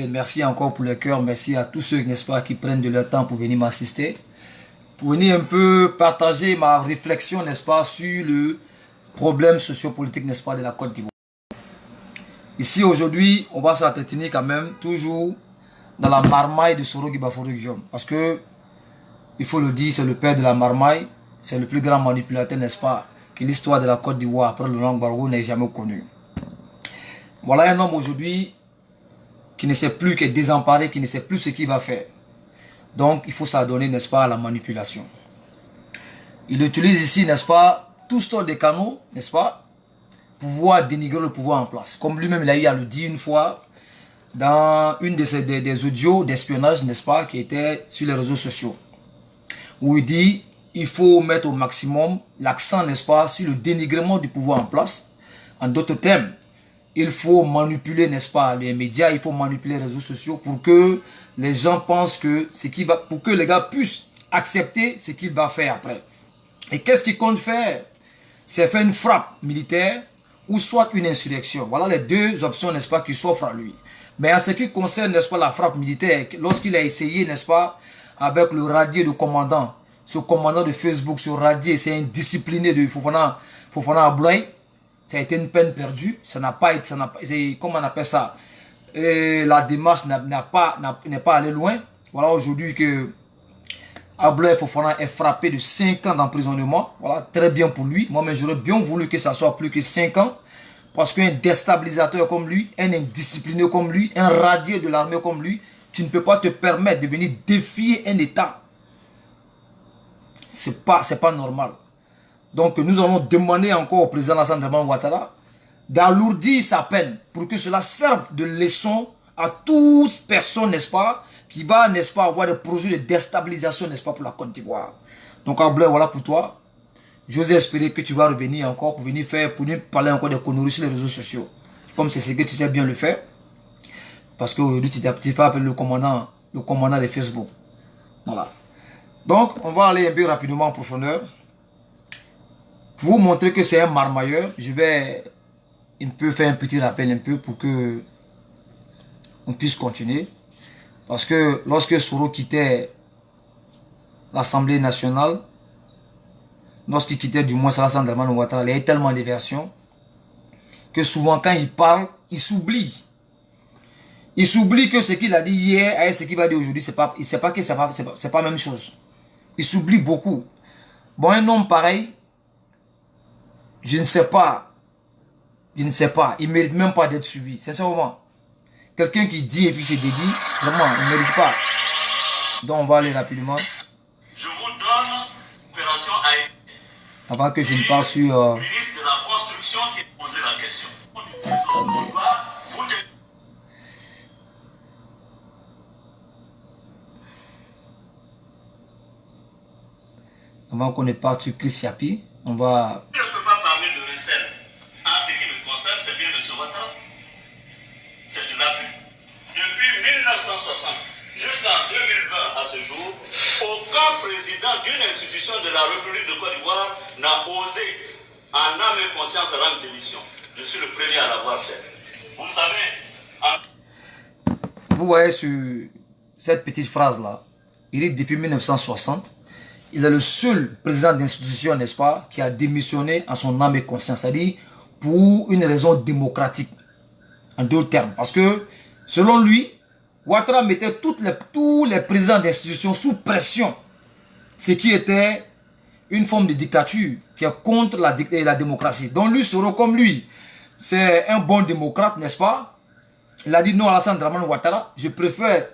Merci encore pour le cœur, merci à tous ceux, n'est-ce pas, qui prennent de leur temps pour venir m'assister, pour venir un peu partager ma réflexion, n'est-ce pas, sur le problème sociopolitique, n'est-ce pas, de la Côte d'Ivoire. Ici, aujourd'hui, on va s'entretenir quand même, toujours dans la marmaille de Soro Guibaforo Guillaume, parce que, il faut le dire, c'est le père de la marmaille, c'est le plus grand manipulateur, n'est-ce pas, que l'histoire de la Côte d'Ivoire, après le Langbarou, n'ait jamais connu. Voilà un homme aujourd'hui qui ne sait plus, qui est désemparé, qui ne sait plus ce qu'il va faire. Donc, il faut s'adonner, n'est-ce pas, à la manipulation. Il utilise ici, n'est-ce pas, tout sortes de canaux, n'est-ce pas, pour pouvoir dénigrer le pouvoir en place. Comme lui-même, il a eu à le dire une fois, dans une des audios d'espionnage, n'est-ce pas, qui était sur les réseaux sociaux, où il dit, il faut mettre au maximum l'accent, n'est-ce pas, sur le dénigrement du pouvoir en place. En d'autres termes, il faut manipuler, n'est-ce pas, les médias, il faut manipuler les réseaux sociaux pour que les gens pensent que ce qui va, pour que les gars puissent accepter ce qu'il va faire après. Et qu'est-ce qu'il compte faire? C'est faire une frappe militaire ou soit une insurrection. Voilà les deux options, n'est-ce pas, qui s'offrent à lui. Mais en ce qui concerne, n'est-ce pas, la frappe militaire, lorsqu'il a essayé, n'est-ce pas, avec le radier de commandant, ce commandant de Facebook, ce radier, c'est indiscipliné de Fofana Abloy. Ça a été une peine perdue, ça n'a pas été, comment on appelle ça, la démarche n'est pas allée loin. Voilà aujourd'hui que Abdoulaye Fofana est frappé de 5 ans d'emprisonnement. Voilà, très bien pour lui. Moi, mais j'aurais bien voulu que ça soit plus que 5 ans. Parce qu'un déstabilisateur comme lui, un indiscipliné comme lui, un radié de l'armée comme lui, tu ne peux pas te permettre de venir défier un État. C'est pas normal. Donc nous allons demander encore au président Alassane Dramane Ouattara d'alourdir sa peine pour que cela serve de leçon à toutes personnes, n'est-ce pas, qui va, n'est-ce pas, avoir des projets de déstabilisation, n'est-ce pas, pour la Côte d'Ivoire. Donc Abdoulaye, voilà pour toi. J'ose espérer que tu vas revenir encore pour venir nous parler encore des conneries sur les réseaux sociaux. Comme c'est ce que tu sais bien le faire. Parce qu'aujourd'hui, tu fais appeler le commandant de Facebook. Voilà. Donc, on va aller un peu rapidement en profondeur. Pour vous montrer que c'est un marmailleur, je vais un peu faire un petit rappel un peu pour que on puisse continuer. Parce que lorsque Soro quittait l'Assemblée nationale, lorsqu'il quittait du moins Alassane Dramane Ouattara, il y a tellement de versions que souvent quand il parle, il s'oublie. Il s'oublie que ce qu'il a dit hier et ce qu'il va dire aujourd'hui, il ne sait pas que c'est pas la même chose. Il s'oublie beaucoup. Bon, un homme pareil, je ne sais pas. Il ne mérite même pas d'être suivi. Sincèrement. Quelqu'un qui dit et puis se dédie, vraiment, il ne mérite pas. Donc, on va aller rapidement. Je vous donne l'opération a avant que je ne parle sur... le ministre de la Construction qui a posé la question. Attendez. Avant qu'on ne parte sur Chris Yapi, on va... Je ne peux pas parler de recel. En ce qui me concerne, c'est bien M. Ouattara. C'est de l'abus. Depuis 1960 jusqu'en 2020 à ce jour, aucun président d'une institution de la République de Côte d'Ivoire n'a osé, en âme et conscience, rendre démission. Je suis le premier à l'avoir fait. Vous savez... Vous voyez sur cette petite phrase-là, il dit depuis 1960, il est le seul président d'institution, n'est-ce pas, qui a démissionné en son âme et conscience, c'est-à-dire pour une raison démocratique, en d'autres termes. Parce que, selon lui, Ouattara mettait tous les présidents d'institutions sous pression, ce qui était une forme de dictature qui est contre la démocratie. Donc lui, Soro, comme lui, c'est un bon démocrate, n'est-ce pas? Il a dit non à Alassane Dramane Ouattara, je préfère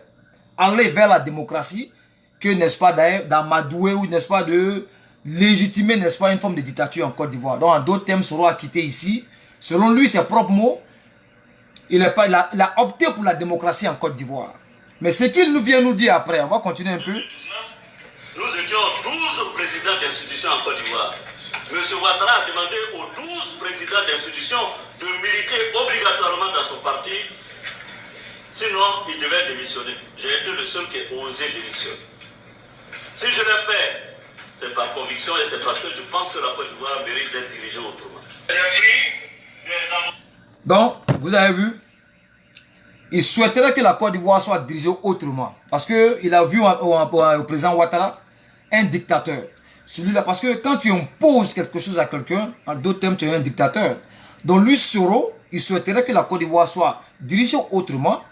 aller vers la démocratie que, n'est-ce pas, d'amadouer ou, n'est-ce pas, de légitimer, n'est-ce pas, une forme de dictature en Côte d'Ivoire. Donc, en d'autres termes, Soro a quitté ici. Selon lui, ses propres mots, il a opté pour la démocratie en Côte d'Ivoire. Mais ce qu'il nous vient nous dire après, on va continuer un peu. Nous étions 12 présidents d'institutions en Côte d'Ivoire. M. Ouattara a demandé aux 12 présidents d'institutions de militer obligatoirement dans son parti. Sinon, il devait démissionner. J'ai été le seul qui a osé démissionner. Si je l'ai fait, c'est par conviction et c'est parce que je pense que la Côte d'Ivoire mérite d'être dirigée autrement. J'ai pris des avocats. Donc, vous avez vu, il souhaiterait que la Côte d'Ivoire soit dirigée autrement. Parce qu'il a vu au président Ouattara un dictateur. Celui-là, parce que quand tu imposes quelque chose à quelqu'un, en d'autres termes, tu es un dictateur. Donc lui, Soro, il souhaiterait que la Côte d'Ivoire soit dirigée autrement.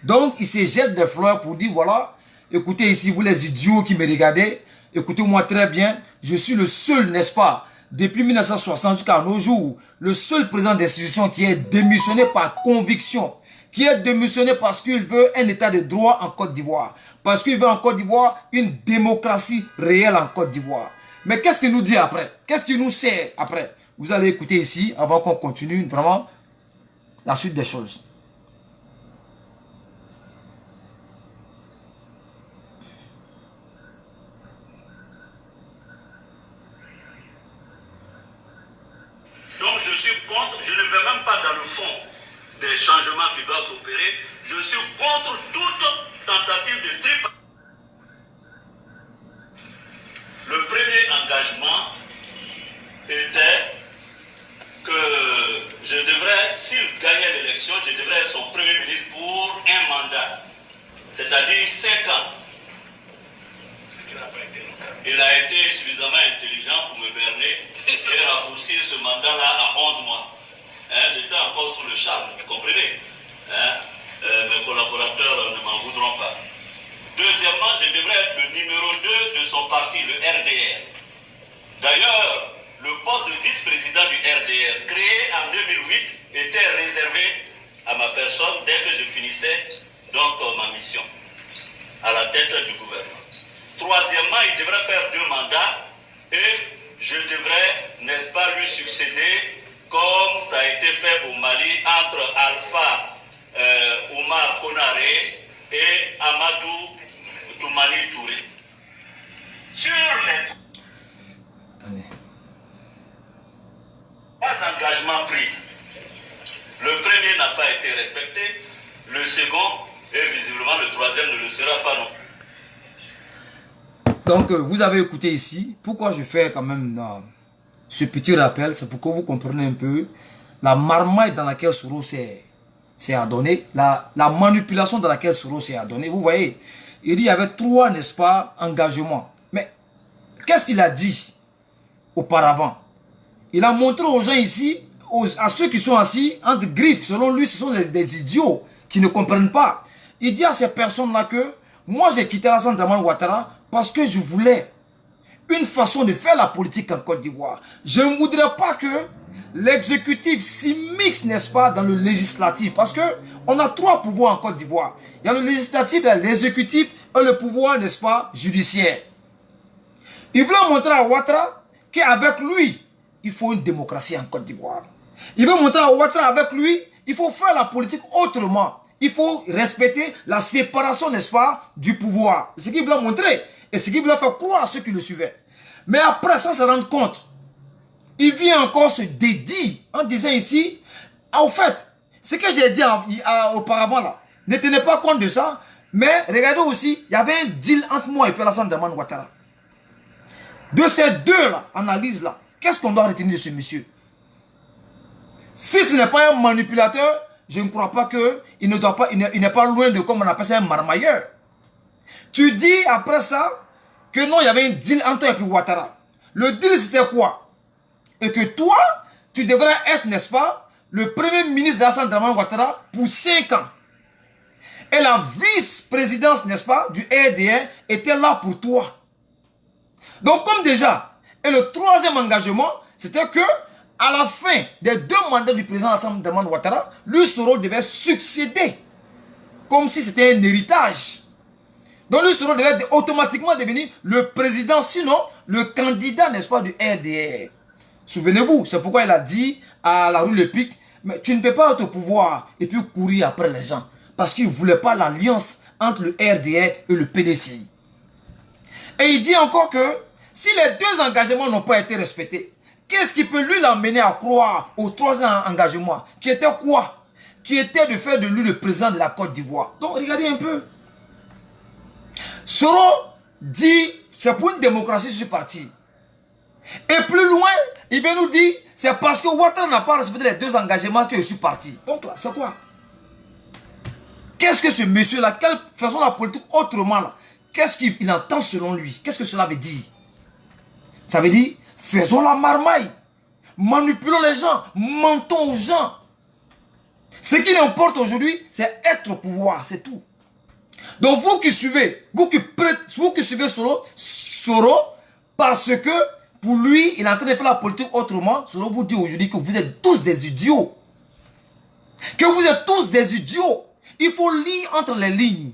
Donc il se jette des fleurs pour dire, voilà, écoutez ici, vous les idiots qui me regardez, écoutez-moi très bien, je suis le seul, n'est-ce pas, depuis 1960 jusqu'à nos jours, le seul président d'institution qui est démissionné par conviction, qui est démissionné parce qu'il veut un état de droit en Côte d'Ivoire, parce qu'il veut en Côte d'Ivoire une démocratie réelle en Côte d'Ivoire. Mais qu'est-ce qu'il nous dit après? Qu'est-ce qu'il nous sert après? Vous allez écouter ici, avant qu'on continue vraiment la suite des choses. Donc je suis contre, je ne vais même pas dans le fond des changements qui doivent s'opérer, je suis contre toute tentative de tripartisme. Le premier engagement était que je devrais, s'il gagnait l'élection, je devrais être son premier ministre pour un mandat, c'est-à-dire 5 ans. Il a été suffisamment intelligent pour me berner et raccourcir ce mandat-là à 11 mois. J'étais encore sous le charme, vous comprenez. Mes collaborateurs ne m'en voudront pas. Deuxièmement, je devrais être le numéro 2 de son parti, le RDR. D'ailleurs, le poste de vice-président du RDR, créé en 2008, était réservé à ma personne dès que je finissais donc ma mission à la tête du gouvernement. Troisièmement, il devrait faire 2 mandats et je devrais, n'est-ce pas, lui succéder comme ça a été fait au Mali entre Alpha Oumar Konaré et Amadou Toumani Touré. Sur les 3 engagements pris, le premier n'a pas été respecté, le second et visiblement le troisième ne le sera pas non plus. Donc, vous avez écouté ici. Pourquoi je fais quand même ce petit rappel? C'est pour que vous compreniez un peu la marmaille dans laquelle Soro s'est adonné, la manipulation dans laquelle Soro s'est adonné. Vous voyez, il y avait 3, n'est-ce pas, engagements. Mais qu'est-ce qu'il a dit auparavant? Il a montré aux gens ici, à ceux qui sont assis, entre griffes, selon lui, ce sont des idiots qui ne comprennent pas. Il dit à ces personnes-là que moi, j'ai quitté Alassane Dramane Ouattara parce que je voulais une façon de faire la politique en Côte d'Ivoire. Je ne voudrais pas que l'exécutif s'immixe, n'est-ce pas, dans le législatif. Parce que on a 3 pouvoirs en Côte d'Ivoire. Il y a le législatif, l'exécutif et le pouvoir, n'est-ce pas, judiciaire. Il voulait montrer à Ouattara qu'avec lui, il faut une démocratie en Côte d'Ivoire. Il veut montrer à Ouattara avec lui, il faut faire la politique autrement. Il faut respecter la séparation, n'est-ce pas, du pouvoir. C'est ce qu'il voulait montrer. Et ce qu'il voulait faire croire à ceux qui le suivaient. Mais après, sans se rendre compte, il vient encore se dédier en disant ici, au fait, ce que j'ai dit auparavant là, ne tenez pas compte de ça, mais regardez aussi, il y avait un deal entre moi et Alassane Dramane Ouattara. De ces 2 là, analyse là, qu'est-ce qu'on doit retenir de ce monsieur? Si ce n'est pas un manipulateur, je ne crois pas qu'il n'est pas loin de, comme on appelle ça, un marmailleur. Tu dis après ça que non, il y avait un deal entre toi et puis Ouattara. Le deal c'était quoi? Et que toi, tu devrais être, n'est-ce pas, le premier ministre d'Alassane Dramane Ouattara pour 5 ans. Et la vice-présidence, n'est-ce pas, du RDR était là pour toi. Donc comme déjà, et le 3e engagement, c'était que à la fin des 2 mandats du président Alassane Dramane Ouattara, lui, Soro devait succéder. Comme si c'était un héritage. Donc lui, Soro devait automatiquement devenir le président, sinon le candidat, n'est-ce pas, du RDR. Souvenez-vous, c'est pourquoi il a dit à la rue Le Pic, mais tu ne peux pas être au pouvoir et puis courir après les gens. Parce qu'il ne voulait pas l'alliance entre le RDR et le PDCI. Et il dit encore que si les 2 engagements n'ont pas été respectés, qu'est-ce qui peut lui l'amener à croire au 3e engagement? Qui était quoi? Qui était de faire de lui le président de la Côte d'Ivoire. Donc regardez un peu. Soro dit, c'est pour une démocratie, je suis parti. Et plus loin, il vient nous dire, c'est parce que Ouattara n'a pas respecté les 2 engagements que je suis parti. Donc là, c'est quoi? Qu'est-ce que ce monsieur-là, faisons la politique autrement là. Qu'est-ce qu'il entend selon lui? Qu'est-ce que cela veut dire? Ça veut dire, faisons la marmaille. Manipulons les gens, mentons aux gens. Ce qui importe aujourd'hui, c'est être au pouvoir, c'est tout. Donc vous qui suivez, vous qui suivez Soro, parce que pour lui, il est en train de faire la politique autrement, Soro vous dit aujourd'hui que vous êtes tous des idiots. Que vous êtes tous des idiots. Il faut lire entre les lignes.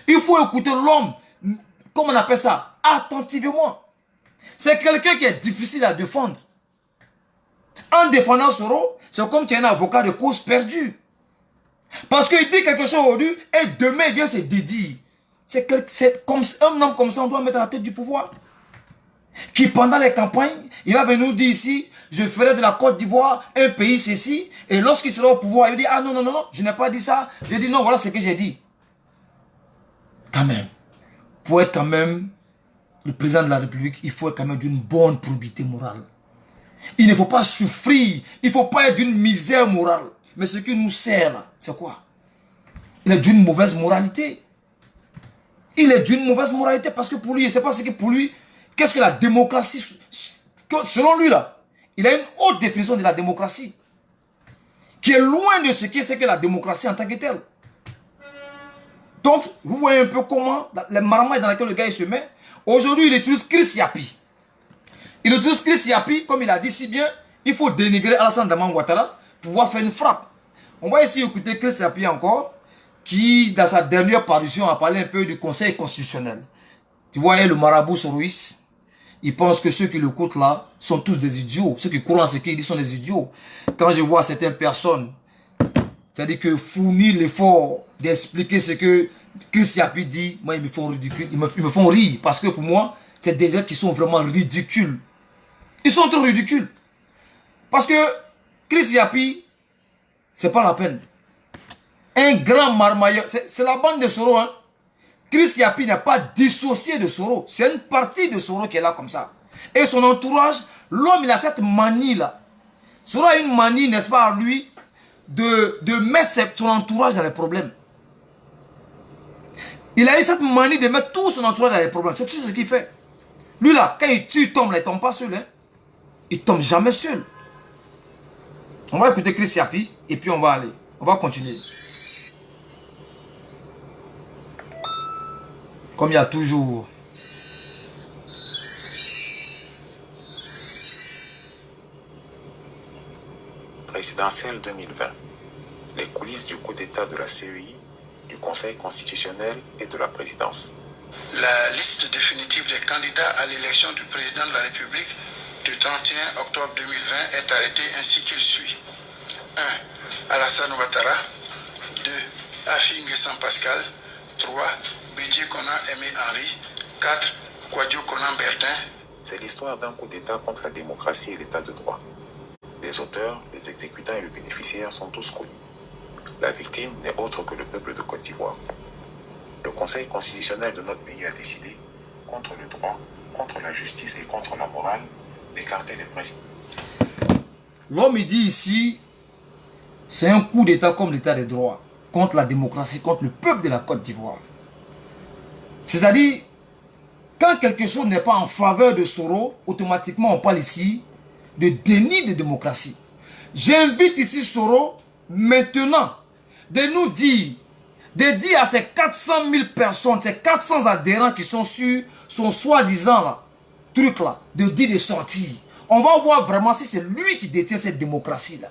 Il faut écouter l'homme, comment on appelle ça, attentivement. C'est quelqu'un qui est difficile à défendre. En défendant Soro, c'est comme tu es un avocat de cause perdue. Parce qu'il dit quelque chose aujourd'hui et demain il vient se dédier. C'est comme un homme comme ça, on doit mettre à la tête du pouvoir. Qui pendant les campagnes, il va venir nous dire ici, je ferai de la Côte d'Ivoire un pays ceci. Et lorsqu'il sera au pouvoir, il dit, ah non, non, non, non, je n'ai pas dit ça. Je dis non, voilà ce que j'ai dit. Quand même, pour être quand même le président de la République, il faut être quand même d'une bonne probité morale. Il ne faut pas souffrir, il ne faut pas être d'une misère morale. Mais ce qui nous sert là, c'est quoi? Il est d'une mauvaise moralité. Il est d'une mauvaise moralité parce que pour lui, je ne sais pas ce que pour lui, qu'est-ce que la démocratie, selon lui là, il a une haute définition de la démocratie qui est loin de ce qu'est que la démocratie en tant que telle. Donc, vous voyez un peu comment, les marmailles dans lesquelles le gars il se met. Aujourd'hui, il utilise Chris Yapi. Il utilise Chris Yapi, comme il a dit si bien, il faut dénigrer Alassane Dramane Ouattara pour pouvoir faire une frappe. On va essayer d'écouter Chris Yapi encore, qui, dans sa dernière parution, a parlé un peu du Conseil constitutionnel. Tu vois, le marabout Soroïs, il pense que ceux qui l'écoutent là sont tous des idiots. Ceux qui croient en ce qu'il dit sont des idiots. Quand je vois certaines personnes, c'est-à-dire que fournir l'effort d'expliquer ce que Chris Yapi dit, moi, ils me font ridicule, ils me font rire. Parce que pour moi, c'est des gens qui sont vraiment ridicules. Ils sont trop ridicules. Parce que Chris Yapi, c'est pas la peine. Un grand marmailleur, c'est la bande de Soro, hein. Chris Yapi n'est pas dissocié de Soro. C'est une partie de Soro qui est là comme ça. Et son entourage, l'homme, il a cette manie-là. Soro a une manie, n'est-ce pas, à lui, de mettre son entourage dans les problèmes. Il a eu cette manie de mettre tout son entourage dans les problèmes. C'est tout ce qu'il fait. Lui là, quand il tue, il tombe là, il ne tombe pas seul. Hein. Il ne tombe jamais seul. On va écouter Chris Yapi et puis on va aller. On va continuer. Comme il y a toujours. Présidentielle 2020. Les coulisses du coup d'État de la CEI, du Conseil constitutionnel et de la présidence. La liste définitive des candidats à l'élection du président de la République du 31 octobre 2020 est arrêtée ainsi qu'il suit. 1. Alassane Ouattara. 2. Afi N'Guessan Pascal. 3. Bédié Konan Aimé Henri. 4. Kouadio Konan Bertin. C'est l'histoire d'un coup d'État contre la démocratie et l'État de droit. Les auteurs, les exécutants et le bénéficiaire sont tous connus. La victime n'est autre que le peuple de Côte d'Ivoire. Le Conseil constitutionnel de notre pays a décidé, contre le droit, contre la justice et contre la morale, d'écarter les principes. L'homme il dit ici, c'est un coup d'État comme l'État des droits, contre la démocratie, contre le peuple de la Côte d'Ivoire. C'est-à-dire, quand quelque chose n'est pas en faveur de Soro, automatiquement on parle ici de déni de démocratie. J'invite ici Soro, maintenant, de nous dire, de dire à ces 400 000 personnes, ces 400 adhérents qui sont sur son soi-disant truc là, de dire de sortir. On va voir vraiment si c'est lui qui détient cette démocratie-là.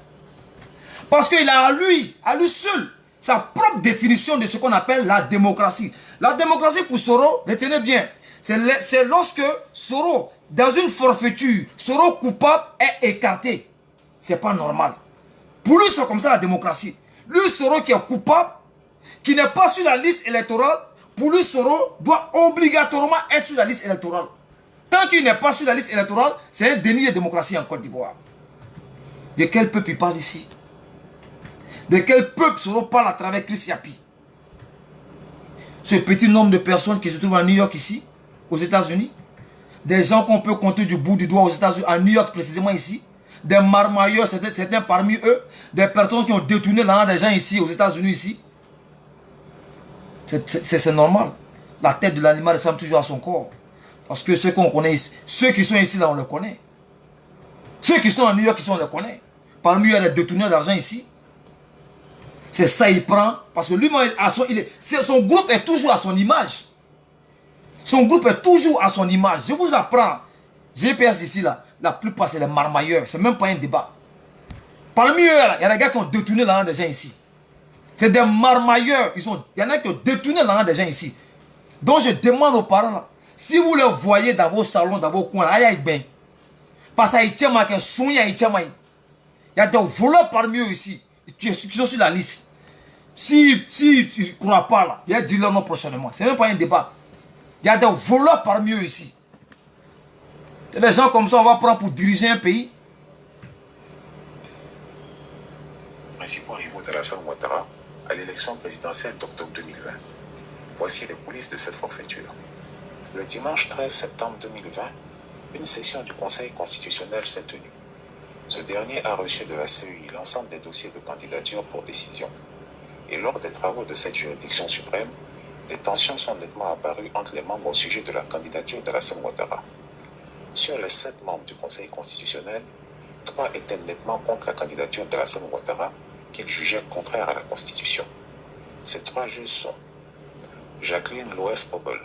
Parce qu'il a à lui seul, sa propre définition de ce qu'on appelle la démocratie. La démocratie pour Soro, retenez bien, c'est lorsque Soro, dans une forfaiture, Soro coupable est écarté. C'est pas normal. Pour lui, c'est comme ça la démocratie. Lui, Soro qui est coupable, qui n'est pas sur la liste électorale, pour lui, Soro doit obligatoirement être sur la liste électorale. Tant qu'il n'est pas sur la liste électorale, c'est un déni de démocratie en Côte d'Ivoire. De quel peuple il parle ici? De quel peuple Soro parle à travers Chris Yapi? Ce petit nombre de personnes qui se trouvent à New York ici, aux États-Unis, des gens qu'on peut compter du bout du doigt aux États-Unis, à New York précisément ici, des marmailleurs, certains parmi eux, des personnes qui ont détourné l'argent des gens ici, aux États-Unis ici. C'est normal. La tête de l'animal ressemble toujours à son corps. Parce que ceux qu'on connaît, ceux qui sont ici, là, on les connaît. Ceux qui sont à New York, on les connaît. Parmi eux, il y a des détourneurs d'argent ici. C'est ça, il prend. Parce que lui, son groupe est toujours à son image. Son groupe est toujours à son image. Je vous apprends. GPS ici, là, la plupart, c'est les marmailleurs. C'est même pas un débat. Parmi eux, il y a des gars qui ont détourné l'argent des gens ici. C'est des marmailleurs. Il y en a qui ont détourné l'argent des gens ici. Donc, je demande aux parents, là, si vous les voyez dans vos salons, dans vos coins, aïe, ben. Parce qu'il y a des voleurs parmi eux ici, qui sont sur la liste. Si tu ne crois pas là, il y a dit leur nom prochainement. Ce n'est même pas un débat. Il y a des voleurs parmi eux ici. Et des gens comme ça, on va prendre pour diriger un pays. Principaux rivaux d'Alassane Ouattara à l'élection présidentielle d'octobre 2020. Voici les coulisses de cette forfaiture. Le dimanche 13 septembre 2020, une session du Conseil constitutionnel s'est tenue. Ce dernier a reçu de la CEI l'ensemble des dossiers de candidature pour décision. Et lors des travaux de cette juridiction suprême, des tensions sont nettement apparues entre les membres au sujet de la candidature d'Alassane Ouattara. Sur les 7 membres du Conseil constitutionnel, 3 étaient nettement contre la candidature d'Alassane Ouattara qu'ils jugeaient contraire à la Constitution. Ces 3 juges sont Jacqueline Loès-Obel,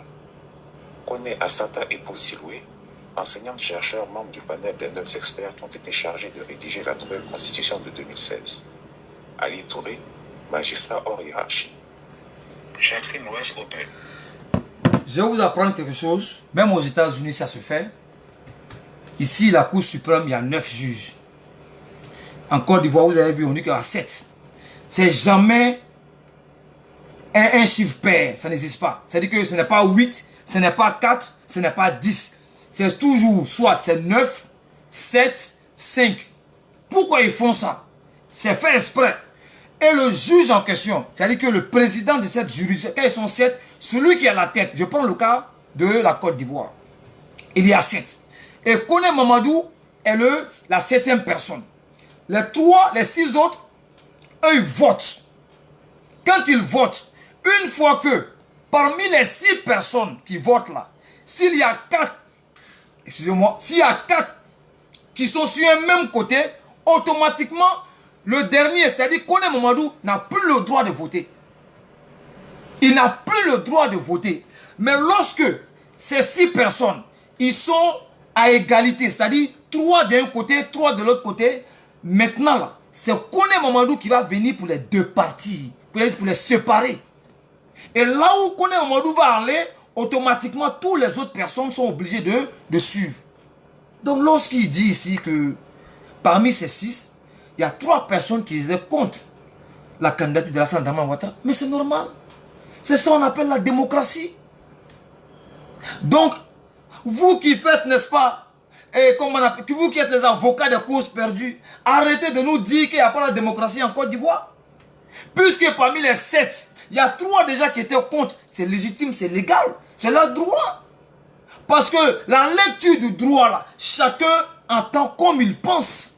Kone Assata Epou-Siloué, enseignante-chercheur membre du panel des 9 experts qui ont été chargés de rédiger la nouvelle Constitution de 2016. Ali Touré, magistrat hors hiérarchie. Jacqueline Loès-Obel. Je vais vous apprendre quelque chose. Même aux États-Unis, ça se fait. Ici, la Cour suprême, il y a 9 juges. En Côte d'Ivoire, vous avez vu, on dit qu'il y a 7. C'est jamais un chiffre pair. Ça n'existe pas. C'est-à-dire que ce n'est pas 8, ce n'est pas 4, ce n'est pas 10. C'est toujours soit c'est 9, 7, 5. Pourquoi ils font ça? C'est fait exprès. Et le juge en question, c'est-à-dire que le président de cette juridiction, quand ils sont 7, celui qui a la tête, je prends le cas de la Côte d'Ivoire. Il y a 7. Et Kone Mamadou est la 7e personne. Les 6 autres, eux, ils votent. Quand ils votent, une fois que parmi les 6 personnes qui votent là, s'il y a 4, excusez-moi, s'il y a 4 qui sont sur un même côté, automatiquement, le dernier, c'est-à-dire Kone Mamadou, n'a plus le droit de voter. Il n'a plus le droit de voter. Mais lorsque ces 6 personnes, ils sont à égalité, c'est-à-dire 3 d'un côté, 3 de l'autre côté, maintenant là, c'est Kone Mamadou qui va venir pour les 2 parties, pour les séparer. Et là où Kone Mamadou va aller, automatiquement, toutes les autres personnes sont obligées de suivre. Donc lorsqu'il dit ici que parmi ces 6, il y a 3 personnes qui étaient contre la candidature de Alassane Ouattara, mais c'est normal. C'est ça qu'on appelle la démocratie. Donc, vous qui faites, n'est-ce pas, vous qui êtes les avocats des causes perdues, arrêtez de nous dire qu'il n'y a pas la démocratie en Côte d'Ivoire. Puisque parmi les 7, il y a 3 déjà qui étaient contre. C'est légitime, c'est légal, c'est leur droit. Parce que la lecture du droit, là, chacun entend comme il pense.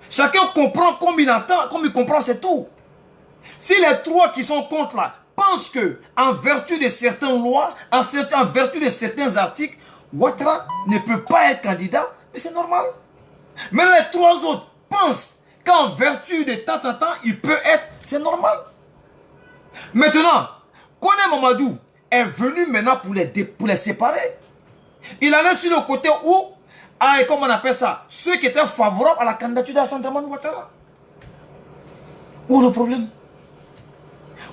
Chacun comprend comme il entend, comme il comprend, c'est tout. Si les 3 qui sont contre là pensent que, en vertu de certaines lois, en vertu de certains articles, Ouattara ne peut pas être candidat, mais c'est normal. Mais les 3 autres pensent qu'en vertu de temps en temps, il peut être, c'est normal. Maintenant, Kone Mamadou est venu maintenant pour les séparer. Il allait sur le côté où, comment on appelle ça, ceux qui étaient favorables à la candidature d'Alassane Ouattara. Où est le problème?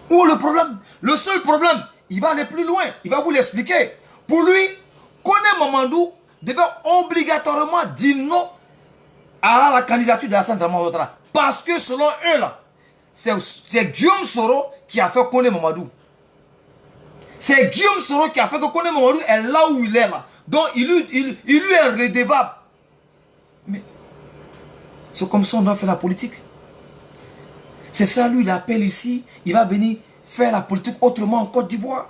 Où est le problème? Le seul problème, il va aller plus loin, il va vous l'expliquer. Pour lui, Kone Mamadou devait obligatoirement dire non à la candidature d'Alassane Ouattara. Parce que selon eux, là, c'est Guillaume Soro qui a fait Kone Mamadou. C'est Guillaume Soro qui a fait que Kone Mamadou est là où il est là. Donc il lui est redevable. Mais c'est comme ça qu'on doit faire la politique. C'est ça lui, il appelle ici. Il va venir faire la politique autrement en Côte d'Ivoire.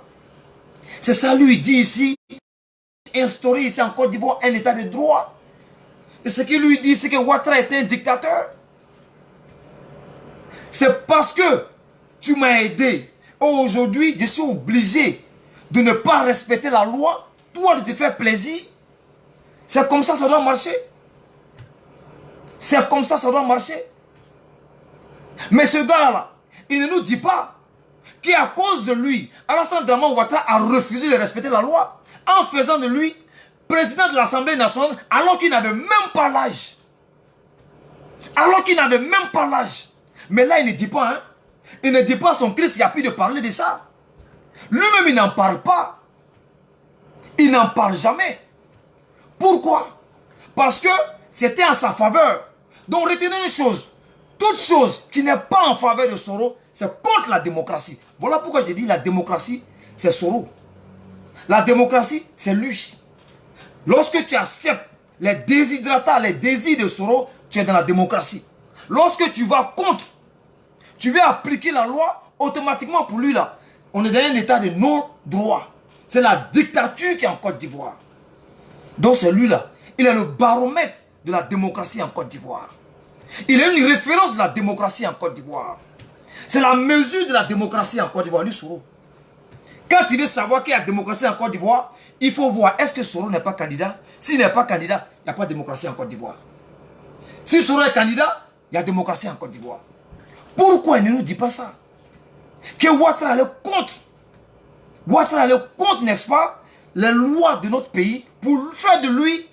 C'est ça lui, il dit ici. Instaurer ici en Côte d'Ivoire un état de droit. Et ce qu'il lui dit, c'est que Ouattara est un dictateur. C'est parce que tu m'as aidé. Aujourd'hui, je suis obligé de ne pas respecter la loi, toi de te faire plaisir. C'est comme ça doit marcher. C'est comme ça doit marcher. Mais ce gars-là, il ne nous dit pas qu'à cause de lui, Alassane Dramane Ouattara a refusé de respecter la loi en faisant de lui président de l'Assemblée nationale alors qu'il n'avait même pas l'âge. Alors qu'il n'avait même pas l'âge. Mais là, il ne dit pas, hein. Il ne dit pas à son Christ, il n'y a plus de parler de ça. Lui-même, il n'en parle pas. Il n'en parle jamais. Pourquoi? Parce que c'était en sa faveur. Donc retenez une chose. Toute chose qui n'est pas en faveur de Soro, c'est contre la démocratie. Voilà pourquoi j'ai dit la démocratie, c'est Soro. La démocratie, c'est lui. Lorsque tu acceptes les déshydratants, les désirs de Soro, tu es dans la démocratie. Lorsque tu vas contre, tu veux appliquer la loi, automatiquement pour lui là, on est dans un état de non-droit. C'est la dictature qui est en Côte d'Ivoire. Donc c'est lui là, il est le baromètre de la démocratie en Côte d'Ivoire. Il est une référence de la démocratie en Côte d'Ivoire. C'est la mesure de la démocratie en Côte d'Ivoire, lui Soro. Quand il veut savoir qu'il y a démocratie en Côte d'Ivoire, il faut voir, est-ce que Soro n'est pas candidat? S'il n'est pas candidat, il n'y a pas de démocratie en Côte d'Ivoire. Si Soro est candidat, il y a démocratie en Côte d'Ivoire. Pourquoi il ne nous dit pas ça? Que Ouattara est contre. Ouattara est contre, n'est-ce pas, les lois de notre pays pour faire de lui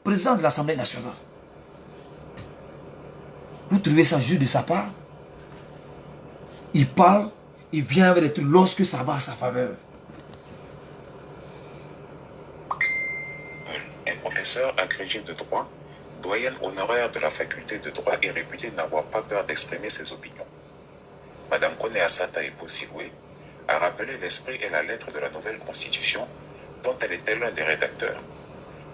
président de l'Assemblée nationale. Vous trouvez ça juste de sa part? Il parle, il vient avec des trucs lorsque ça va à sa faveur. Un professeur agrégé de droit, doyen honoraire de la faculté de droit est réputé n'avoir pas peur d'exprimer ses opinions. Madame Kone Assata Epo-Siwe a rappelé l'esprit et la lettre de la nouvelle constitution dont elle était l'un des rédacteurs.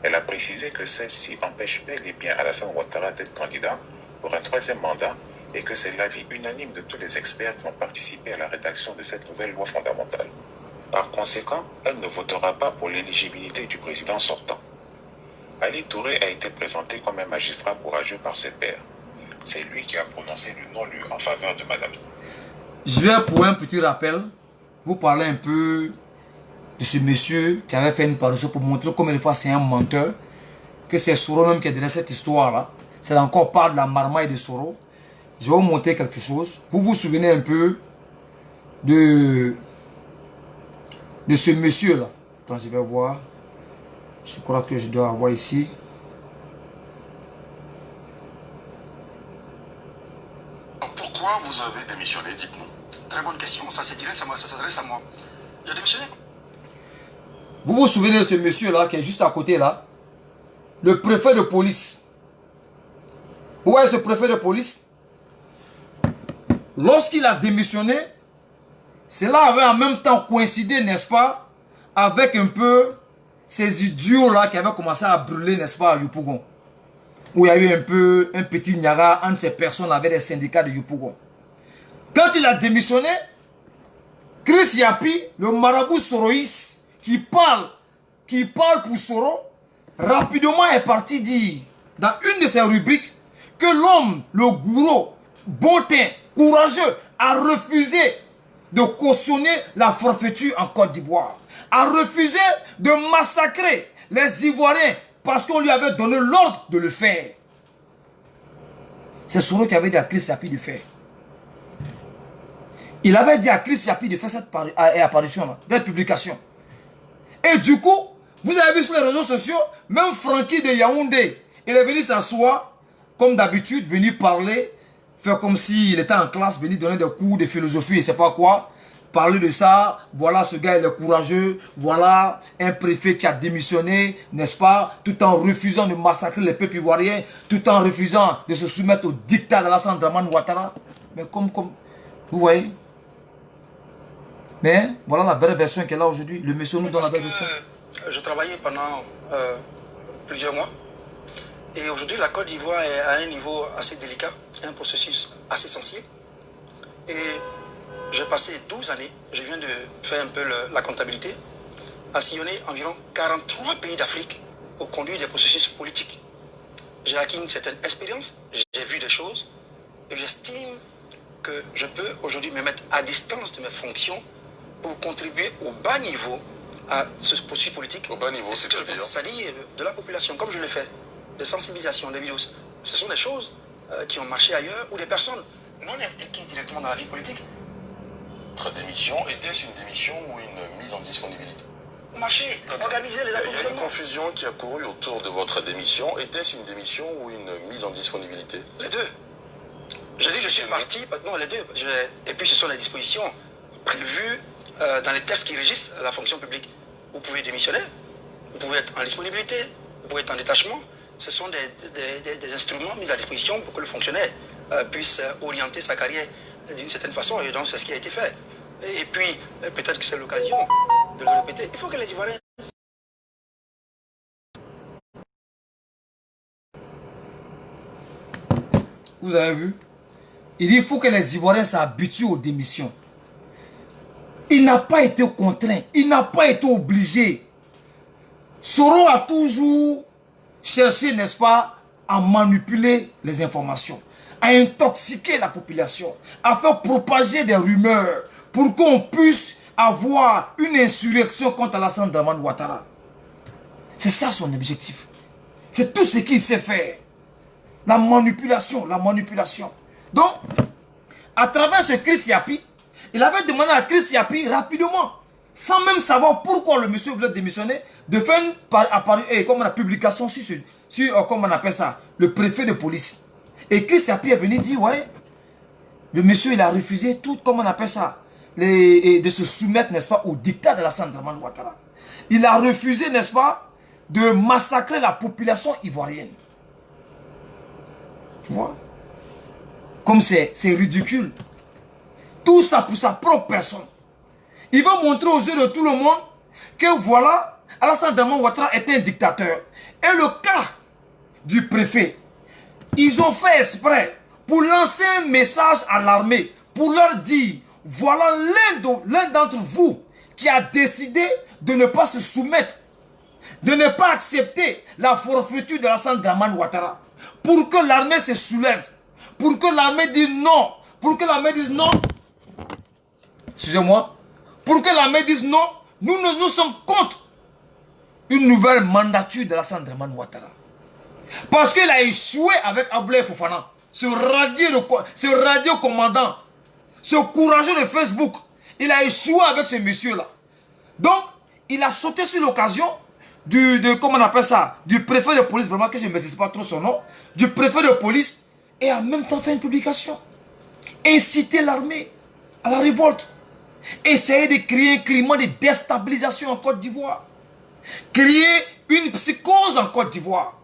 Elle a précisé que celle-ci empêche bel et bien Alassane Ouattara d'être candidat pour un troisième mandat et que c'est l'avis unanime de tous les experts qui ont participé à la rédaction de cette nouvelle loi fondamentale. Par conséquent, elle ne votera pas pour l'éligibilité du président sortant. Ali Touré a été présenté comme un magistrat courageux par ses pairs. C'est lui qui a prononcé le non-lieu en faveur de Madame. Je vais pour un petit rappel, vous parler un peu de ce monsieur qui avait fait une parution pour montrer combien de fois c'est un menteur, que c'est Soro même qui a donné cette histoire-là. C'est encore part de la marmaille de Soro. Je vais vous montrer quelque chose. Vous vous souvenez un peu de ce monsieur-là. Attends, je vais voir. Je crois que je dois avoir ici. Pourquoi vous avez démissionné? Dites-nous. Très bonne question. Ça s'adresse à moi. J'ai démissionné. Vous vous souvenez de ce monsieur-là qui est juste à côté là? Le préfet de police. Vous voyez ce préfet de police? Lorsqu'il a démissionné, cela avait en même temps coïncidé, n'est-ce pas, avec un peu ces idiots-là qui avaient commencé à brûler, n'est-ce pas, à Yopougon. Où il y a eu un petit niaga entre ces personnes avec les syndicats de Yopougon. Quand il a démissionné, Chris Yapi, le marabout soroïste, qui parle pour Soro, rapidement est parti dire, dans une de ses rubriques, que l'homme, le gourou, bon teint, courageux, a refusé de cautionner la forfaiture en Côte d'Ivoire. A refusé de massacrer les Ivoiriens parce qu'on lui avait donné l'ordre de le faire. C'est Soro qui avait dit à Chris Yapi de faire. Il avait dit à Chris Yapi de faire cette apparition, cette publication. Et du coup, vous avez vu sur les réseaux sociaux, même Francky de Yaoundé, il est venu s'asseoir, comme d'habitude, venir parler, faire comme s'il était en classe, venir donner des cours de philosophie et je ne sais pas quoi, parler de ça, voilà ce gars il est courageux, voilà un préfet qui a démissionné, n'est-ce pas, tout en refusant de massacrer les peuples ivoiriens, tout en refusant de se soumettre au dictat d'Alassane Dramane Ouattara. Mais comme, vous voyez. Mais voilà la vraie version qu'elle a aujourd'hui. Le monsieur nous donne la vraie version. Je travaillais pendant plusieurs mois. Et aujourd'hui, la Côte d'Ivoire est à un niveau assez délicat, un processus assez sensible. Et j'ai passé 12 années, je viens de faire un peu la comptabilité, à sillonner environ 43 pays d'Afrique au conduit des processus politiques. J'ai acquis une certaine expérience, j'ai vu des choses, et j'estime que je peux aujourd'hui me mettre à distance de mes fonctions pour contribuer au bas niveau à ce processus politique. Au bas niveau, c'est-à-dire de la population, comme je le fais, de sensibilisation, des vidéos. Ce sont des choses qui ont marché ailleurs, ou des personnes non impliquées directement dans la vie politique. Votre démission, était-ce une démission ou une mise en disponibilité? Marcher, organiser les approvisionnements. Il y a une confusion qui a couru autour de votre démission. Était-ce une démission ou une mise en disponibilité? Les deux. Je dis que je suis parti, non, les deux. Et puis ce sont les dispositions prévues dans les textes qui régissent la fonction publique. Vous pouvez démissionner, vous pouvez être en disponibilité, vous pouvez être en détachement. Ce sont des instruments mis à disposition pour que le fonctionnaire puisse orienter sa carrière d'une certaine façon. Et donc c'est ce qui a été fait. Et puis peut-être que c'est l'occasion de le répéter. Il faut que les Ivoiriens... Vous avez vu? Il dit qu'il faut que les Ivoiriens s'habituent aux démissions. Il n'a pas été contraint. Il n'a pas été obligé. Soro a toujours cherché, n'est-ce pas, à manipuler les informations, à intoxiquer la population, à faire propager des rumeurs pour qu'on puisse avoir une insurrection contre Alassane Dramane Ouattara. C'est ça son objectif. C'est tout ce qu'il sait faire. La manipulation, la manipulation. Donc, à travers ce Chris Yapi, il avait demandé à Chris Yapi rapidement, sans même savoir pourquoi le monsieur voulait démissionner, de faire comme la publication sur comment on appelle ça, le préfet de police. Et Chris Yapi est venu dire, ouais, le monsieur il a refusé tout, comment on appelle ça, de se soumettre, n'est-ce pas, au dictat de Alassane Dramane Ouattara. Il a refusé, n'est-ce pas, de massacrer la population ivoirienne. Tu vois? Comme c'est ridicule. Tout ça pour sa propre personne. Il veut montrer aux yeux de tout le monde que voilà, Alassane Dramane Ouattara est un dictateur. Et le cas du préfet, ils ont fait exprès pour lancer un message à l'armée, pour leur dire, voilà l'un d'entre vous qui a décidé de ne pas se soumettre, de ne pas accepter la forfaiture de Alassane Dramane Ouattara, pour que l'armée se soulève, pour que l'armée dise non, pour que l'armée dise non, excusez-moi, pour que l'armée dise non, nous sommes contre une nouvelle mandature de Alassane Dramane Ouattara. Parce qu'il a échoué avec Abdoulaye Fofana, ce radio commandant, ce courageux de Facebook. Il a échoué avec ce monsieur-là. Donc, il a sauté sur l'occasion comment on appelle ça, du préfet de police, vraiment que je ne maîtrise pas trop son nom, du préfet de police, et en même temps fait une publication. Inciter l'armée à la révolte. Essayer de créer un climat de déstabilisation en Côte d'Ivoire. Créer une psychose en Côte d'Ivoire.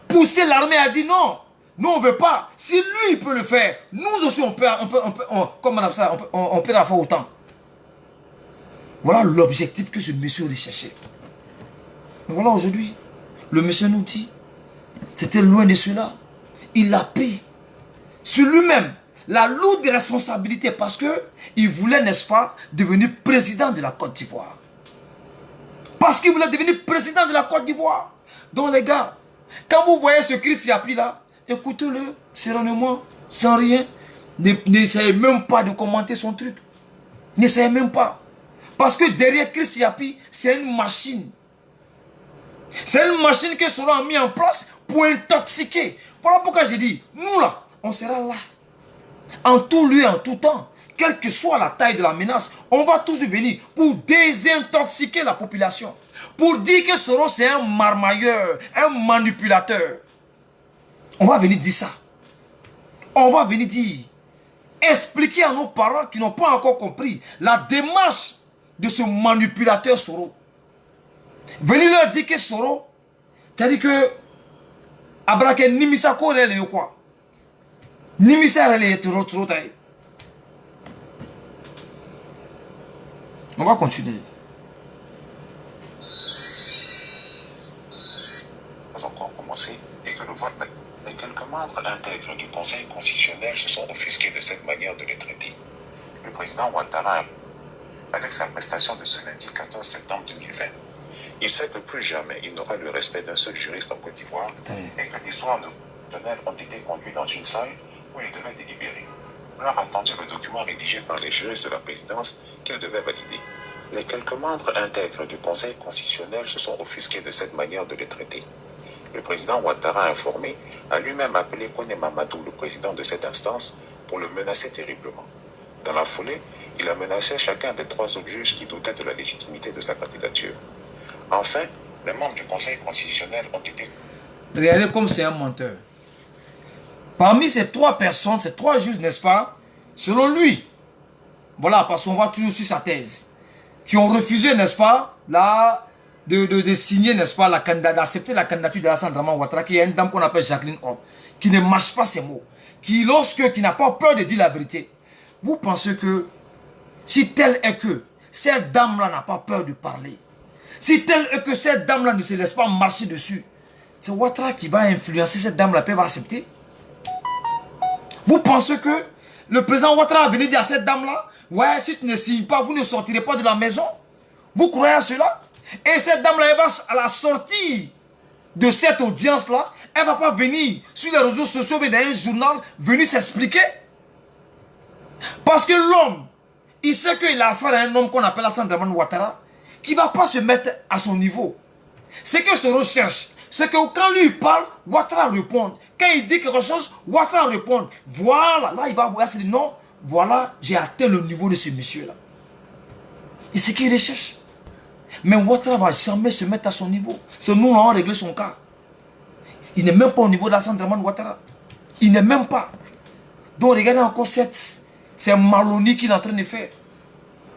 Pousser l'armée à dire non, nous on ne veut pas. Si lui il peut le faire, nous aussi on peut la faire autant. Voilà l'objectif que ce monsieur recherchait. Mais voilà aujourd'hui, le monsieur nous dit, c'était loin de cela. Il a pris sur lui-même la lourde responsabilité parce qu'il voulait, n'est-ce pas, devenir président de la Côte d'Ivoire. Parce qu'il voulait devenir président de la Côte d'Ivoire. Donc les gars, quand vous voyez ce Chris Yapi là, écoutez-le sereinement, sans rien. N'essayez même pas de commenter son truc. N'essayez même pas. Parce que derrière Chris Yapi, c'est une machine. C'est une machine que sera mise en place pour intoxiquer. Voilà pourquoi j'ai dit, nous là, on sera là. En tout lieu, en tout temps. Quelle que soit la taille de la menace, on va toujours venir pour désintoxiquer la population. Pour dire que Soro c'est un marmailleur, un manipulateur. On va venir dire ça. On va venir dire, expliquer à nos parents qui n'ont pas encore compris la démarche de ce manipulateur Soro. Venir leur dire que Soro, c'est-à-dire que Abrake Nimisako est quoi? Nimisa est trop. On va continuer. Pas encore commencé et que le vote et quelques membres intègres du Conseil constitutionnel se sont offusqués de cette manière de les traiter. Le président Ouattara, avec sa prestation de ce lundi 14 septembre 2020, il sait que plus jamais il n'aura le respect d'un seul juriste en Côte d'Ivoire et que l'histoire de Lionel ont été conduits dans une salle où il devait délibérer. On leur a tendu le document rédigé par les juristes de la présidence qu'ils devaient valider. Les quelques membres intègres du Conseil constitutionnel se sont offusqués de cette manière de les traiter. Le président Ouattara, informé, a lui-même appelé Kone Mamadou, le président de cette instance, pour le menacer terriblement. Dans la foulée, il a menacé chacun des 3 autres juges qui doutaient de la légitimité de sa candidature. Enfin, les membres du Conseil constitutionnel ont été... Regardez comme c'est un menteur. Parmi ces 3 personnes, ces 3 juges, n'est-ce pas, selon lui, voilà, parce qu'on voit toujours sur sa thèse, qui ont refusé, n'est-ce pas, de signer, n'est-ce pas, d'accepter la candidature de Alassane Dramane Ouattara, qui est une dame qu'on appelle Jacqueline Homme, qui ne mâche pas ses mots, qui n'a pas peur de dire la vérité. Vous pensez que, si tel est que, cette dame-là n'a pas peur de parler, si tel est que cette dame-là ne se laisse pas marcher dessus, c'est Ouattara qui va influencer cette dame-là, elle va accepter? Vous pensez que le président Ouattara venait dire à cette dame-là, ouais, si tu ne signes pas, vous ne sortirez pas de la maison? Vous croyez à cela? Et cette dame-là, elle va à la sortie de cette audience-là, elle ne va pas venir sur les réseaux sociaux, mais dans un journal, venir s'expliquer. Parce que l'homme, il sait qu'il a affaire à un homme qu'on appelle Alassane Dramane Ouattara, qui ne va pas se mettre à son niveau. C'est que se recherche. C'est que quand lui parle, Ouattara répond. Quand il dit quelque chose, Ouattara répond. Voilà, là il va voir, c'est non, voilà, j'ai atteint le niveau de ce monsieur-là. Et c'est ce qu'il recherche. Mais Ouattara ne va jamais se mettre à son niveau. C'est nous, on a réglé son cas. Il n'est même pas au niveau d'Alassane Dramane Ouattara. Il n'est même pas. Donc regardez encore c'est malonie qu'il est en train de faire.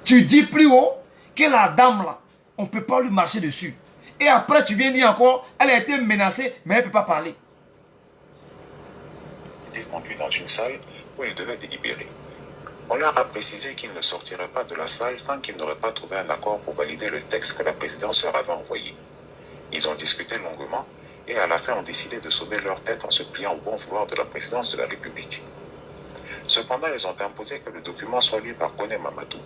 Tu dis plus haut que la dame là, on ne peut pas lui marcher dessus. Et après, tu viens dire encore, elle a été menacée, mais elle ne peut pas parler. Il est conduit dans une salle où il devait délibérer. On leur a précisé qu'ils ne sortiraient pas de la salle tant qu'ils n'auraient pas trouvé un accord pour valider le texte que la présidence leur avait envoyé. Ils ont discuté longuement et à la fin ont décidé de sauver leur tête en se pliant au bon vouloir de la présidence de la République. Cependant, ils ont imposé que le document soit lu par Kone Mamadou.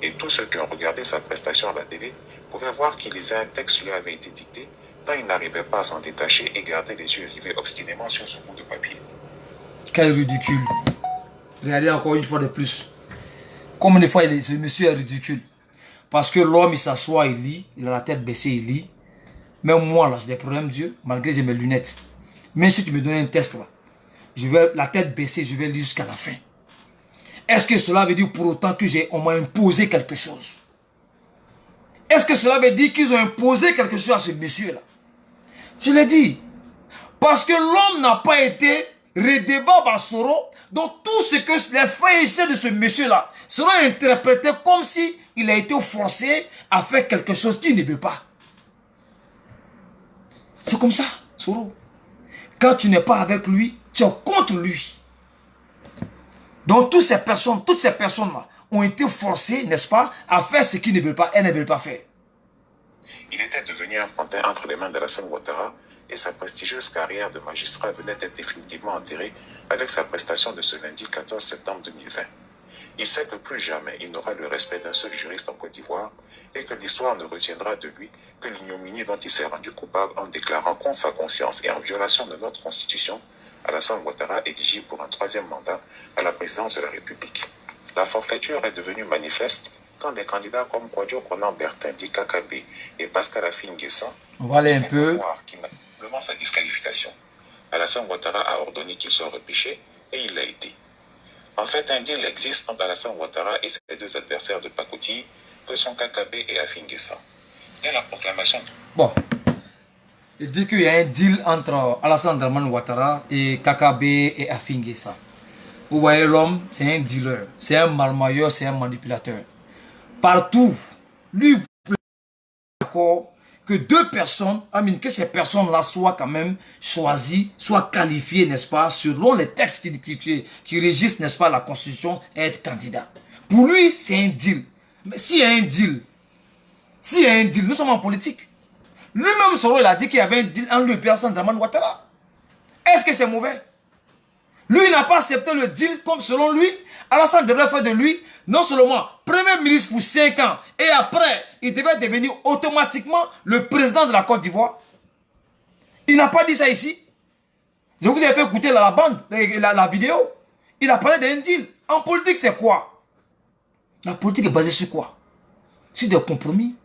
Et tous ceux qui ont regardé sa prestation à la télé pouvaient voir qu'il lisait un texte qui lui avait été dicté, tant il n'arrivait pas à s'en détacher et garder les yeux rivés obstinément sur ce bout de papier. Quel ridicule. Regardez encore une fois de plus. Combien de fois ce monsieur est ridicule. Parce que l'homme, il s'assoit, il lit, il a la tête baissée, il lit. Même moi, là, j'ai des problèmes d'yeux, malgré que j'ai mes lunettes. Même si tu me donnes un test, là, je vais la tête baissée, je vais lire jusqu'à la fin. Est-ce que cela veut dire pour autant qu'on m'a imposé quelque chose? Est-ce que cela veut dire qu'ils ont imposé quelque chose à ce monsieur-là? Je l'ai dit. Parce que l'homme n'a pas été redébat par Soro. Donc tout ce que les faits et gestes de ce monsieur-là seront interprétés comme si il a été forcé à faire quelque chose qu'il ne veut pas. C'est comme ça, Soro. Quand tu n'es pas avec lui, tu es contre lui. Donc toutes ces personnes-là ont été forcées, n'est-ce pas, à faire ce qu'ils ne veulent pas, elles ne veulent pas faire. Il était devenu un pantin entre les mains d'Alassane Ouattara et sa prestigieuse carrière de magistrat venait d'être définitivement enterrée avec sa prestation de ce lundi 14 septembre 2020. Il sait que plus jamais il n'aura le respect d'un seul juriste en Côte d'Ivoire et que l'histoire ne retiendra de lui que l'ignominie dont il s'est rendu coupable en déclarant contre sa conscience et en violation de notre constitution Alassane Ouattara éligible pour un 3e mandat à la présidence de la République. La forfaiture est devenue manifeste quand des candidats comme Kwadjo Konan Bertin dit KKB et Pascal Affi N'Guessan ont un peu simplement sa disqualification. Alassane Ouattara a ordonné qu'il soit repêché et il l'a été. En fait, un deal existe entre Alassane Ouattara et ses 2 adversaires de pacotille que sont KKB et Affi N'Guessan. Dès la proclamation... Bon, il dit qu'il y a un deal entre Alassane Dramane Ouattara et KKB et Affi N'Guessan. Vous voyez, l'homme, c'est un dealer, c'est un marmailleur, c'est un manipulateur. Partout, lui, d'accord, que 2 personnes, que ces personnes-là soient quand même choisies, soient qualifiées, n'est-ce pas, selon les textes qui régissent, n'est-ce pas, la Constitution, et être candidat. Pour lui, c'est un deal. Mais s'il y a un deal, nous sommes en politique. Lui-même, Soro, il a dit qu'il y avait un deal entre lui et Alassane Dramane Ouattara. Est-ce que c'est mauvais? Lui, il n'a pas accepté le deal comme selon lui, Alassane devrait faire de lui, non seulement Premier ministre pour 5 ans, et après, il devait devenir automatiquement le président de la Côte d'Ivoire. Il n'a pas dit ça ici. Je vous ai fait écouter la bande, la vidéo. Il a parlé d'un deal. En politique, c'est quoi? La politique est basée sur quoi? Sur des compromis.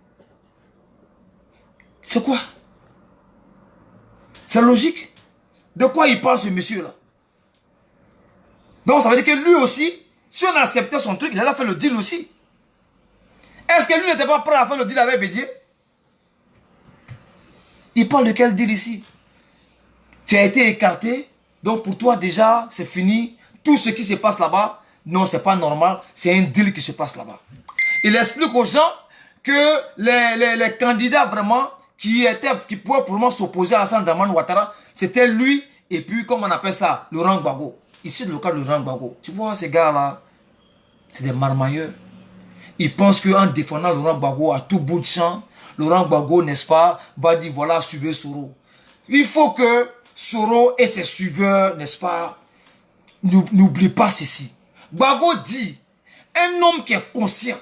C'est quoi? C'est logique. De quoi il parle ce monsieur-là? Donc ça veut dire que lui aussi, si on acceptait son truc, il allait faire le deal aussi. Est-ce que lui n'était pas prêt à faire le deal avec Bédié? Il parle de quel deal ici? Tu as été écarté, donc pour toi déjà, c'est fini. Tout ce qui se passe là-bas, non, c'est pas normal. C'est un deal qui se passe là-bas. Il explique aux gens que les candidats vraiment qui pouvaient probablement s'opposer à Alassane Dramane Ouattara, c'était lui et puis, comme on appelle ça, Laurent Gbagbo. Ici, le cas de Laurent Gbagbo. Tu vois, ces gars-là, c'est des marmailleurs. Ils pensent qu'en défendant Laurent Gbagbo à tout bout de champ, Laurent Gbagbo, n'est-ce pas, va dire voilà, suivez Soro. Il faut que Soro et ses suiveurs, n'est-ce pas, n'oublient pas ceci. Gbagbo dit, un homme qui est conscient,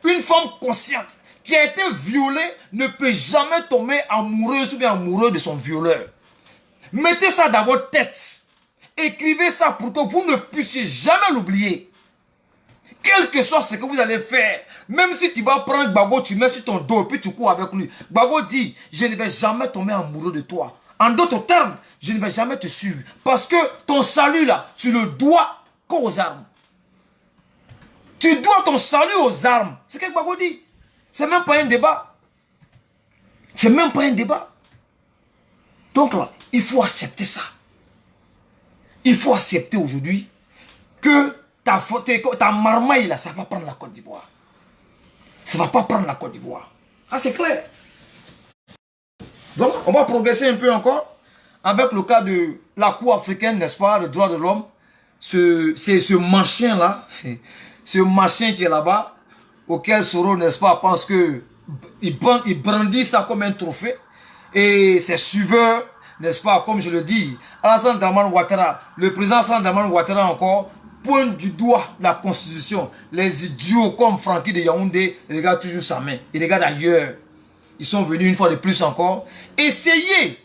une femme consciente, qui a été violée, ne peut jamais tomber amoureuse ou bien amoureux de son violeur. Mettez ça dans votre tête. Écrivez ça pour que vous ne puissiez jamais l'oublier. Quel que soit ce que vous allez faire, même si tu vas prendre Gbagbo, tu mets sur ton dos et puis tu cours avec lui. Gbagbo dit, je ne vais jamais tomber amoureux de toi. En d'autres termes, je ne vais jamais te suivre. Parce que ton salut là, tu le dois qu'aux armes. Tu dois ton salut aux armes. C'est ce que Gbagbo dit. C'est même pas un débat. C'est même pas un débat. Donc là, il faut accepter ça. Il faut accepter aujourd'hui que ta marmaille là, ça va prendre la Côte d'Ivoire. Ça ne va pas prendre la Côte d'Ivoire. Ah, c'est clair. Donc, on va progresser un peu encore avec le cas de la Cour africaine, n'est-ce pas, le droit de l'homme. C'est ce machin là, ce machin qui est là-bas, auquel Soro, n'est-ce pas, pense que il brandit ça comme un trophée. Et ses suiveurs, n'est-ce pas, comme je le dis, Alassane Dramane Ouattara, le président Alassane Dramane Ouattara encore, pointe du doigt la constitution. Les idiots comme Francky de Yaoundé regardent toujours sa main. Ils regardent ailleurs. Ils sont venus une fois de plus encore essayer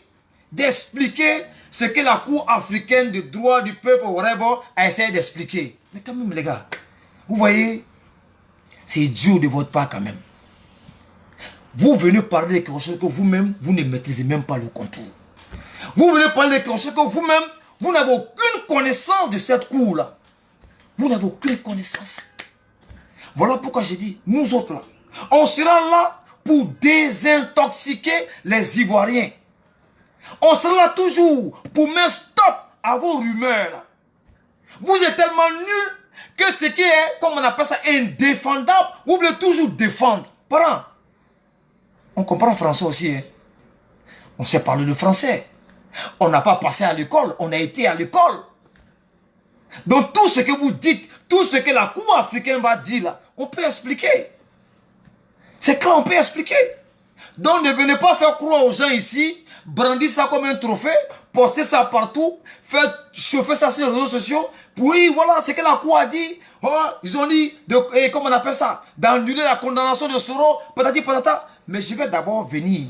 d'expliquer ce que la Cour africaine de droit du peuple whatever a essayé d'expliquer. Mais quand même les gars, vous voyez, c'est idiot de votre part quand même. Vous venez parler de quelque chose que vous-même, vous ne maîtrisez même pas le contour. Vous venez parler de quelque chose que vous-même, vous n'avez aucune connaissance de cette cour-là. Vous n'avez aucune connaissance. Voilà pourquoi j'ai dit, nous autres là, on sera là pour désintoxiquer les Ivoiriens. On sera là toujours pour mettre stop à vos rumeurs là. Vous êtes tellement nuls que ce qui est, comme on appelle ça, indéfendable, vous voulez toujours défendre. Parents, on comprend français aussi. Hein? On sait parler le français. On n'a pas passé à l'école, on a été à l'école. Donc tout ce que vous dites, tout ce que la Cour africaine va dire là, on peut expliquer. C'est clair, on peut expliquer. Donc ne venez pas faire croire aux gens ici, brandir ça comme un trophée, poster ça partout, faire chauffer ça sur les réseaux sociaux. Oui, voilà, c'est que la Cour a dit. Oh, ils ont dit, comment on appelle ça, d'annuler la condamnation de Soro, patati patata. Mais je vais d'abord venir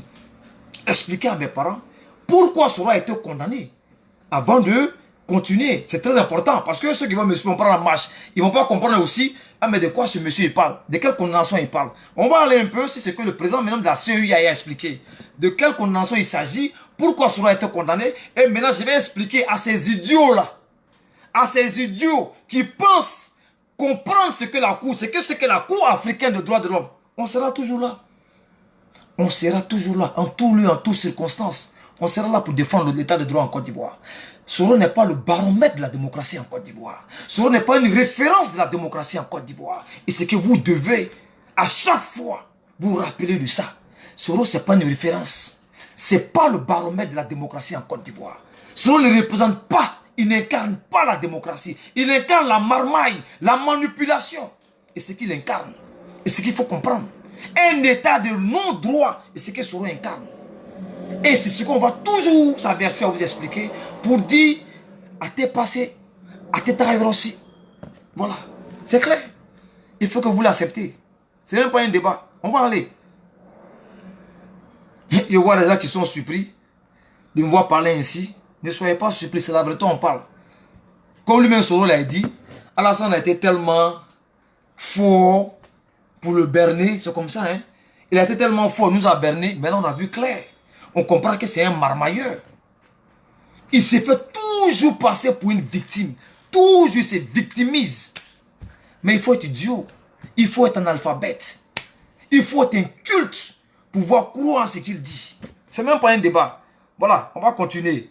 expliquer à mes parents pourquoi Soro a été condamné avant de continuer. C'est très important parce que ceux qui vont me suivre, prendre la marche, ils ne vont pas comprendre aussi, ah mais de quoi ce monsieur il parle, de quelle condamnation il parle. On va aller un peu sur ce que le président même de la CEI a expliqué, de quelle condamnation il s'agit, pourquoi Soro a été condamné, et maintenant je vais expliquer à ces idiots là, à ces idiots qui pensent comprendre ce que la Cour, ce que la Cour africaine de droits de l'homme, on sera toujours là. On sera toujours là, en tout lieu, en toutes circonstances. On sera là pour défendre l'état de droit en Côte d'Ivoire. Soro n'est pas le baromètre de la démocratie en Côte d'Ivoire. Soro n'est pas une référence de la démocratie en Côte d'Ivoire. Et c'est que vous devez, à chaque fois, vous rappeler de ça. Soro, ce n'est pas une référence. Ce n'est pas le baromètre de la démocratie en Côte d'Ivoire. Soro ne représente pas, il n'incarne pas la démocratie. Il incarne la marmaille, la manipulation. Et ce qu'il incarne, et ce qu'il faut comprendre. Un état de non-droit, et ce que Soro incarne. Et c'est ce qu'on va toujours s'avertir à vous expliquer pour dire à tes passés, à tes travailleurs aussi. Voilà, c'est clair. Il faut que vous l'acceptez. Ce n'est même pas un débat. On va aller. Je vois des gens qui sont surpris de me voir parler ainsi. Ne soyez pas surpris, c'est la vérité, on parle. Comme lui-même Soro l'a dit, Alassane a été tellement fort pour le berner, c'est comme ça, hein. Il a été tellement fort, nous a berné, maintenant on a vu clair. On comprend que c'est un marmailleur. Il s'est fait toujours passer pour une victime. Toujours il se victimise. Mais il faut être idiot. Il faut être analphabète. Il faut être inculte pour pouvoir croire en ce qu'il dit. C'est même pas un débat. Voilà, on va continuer.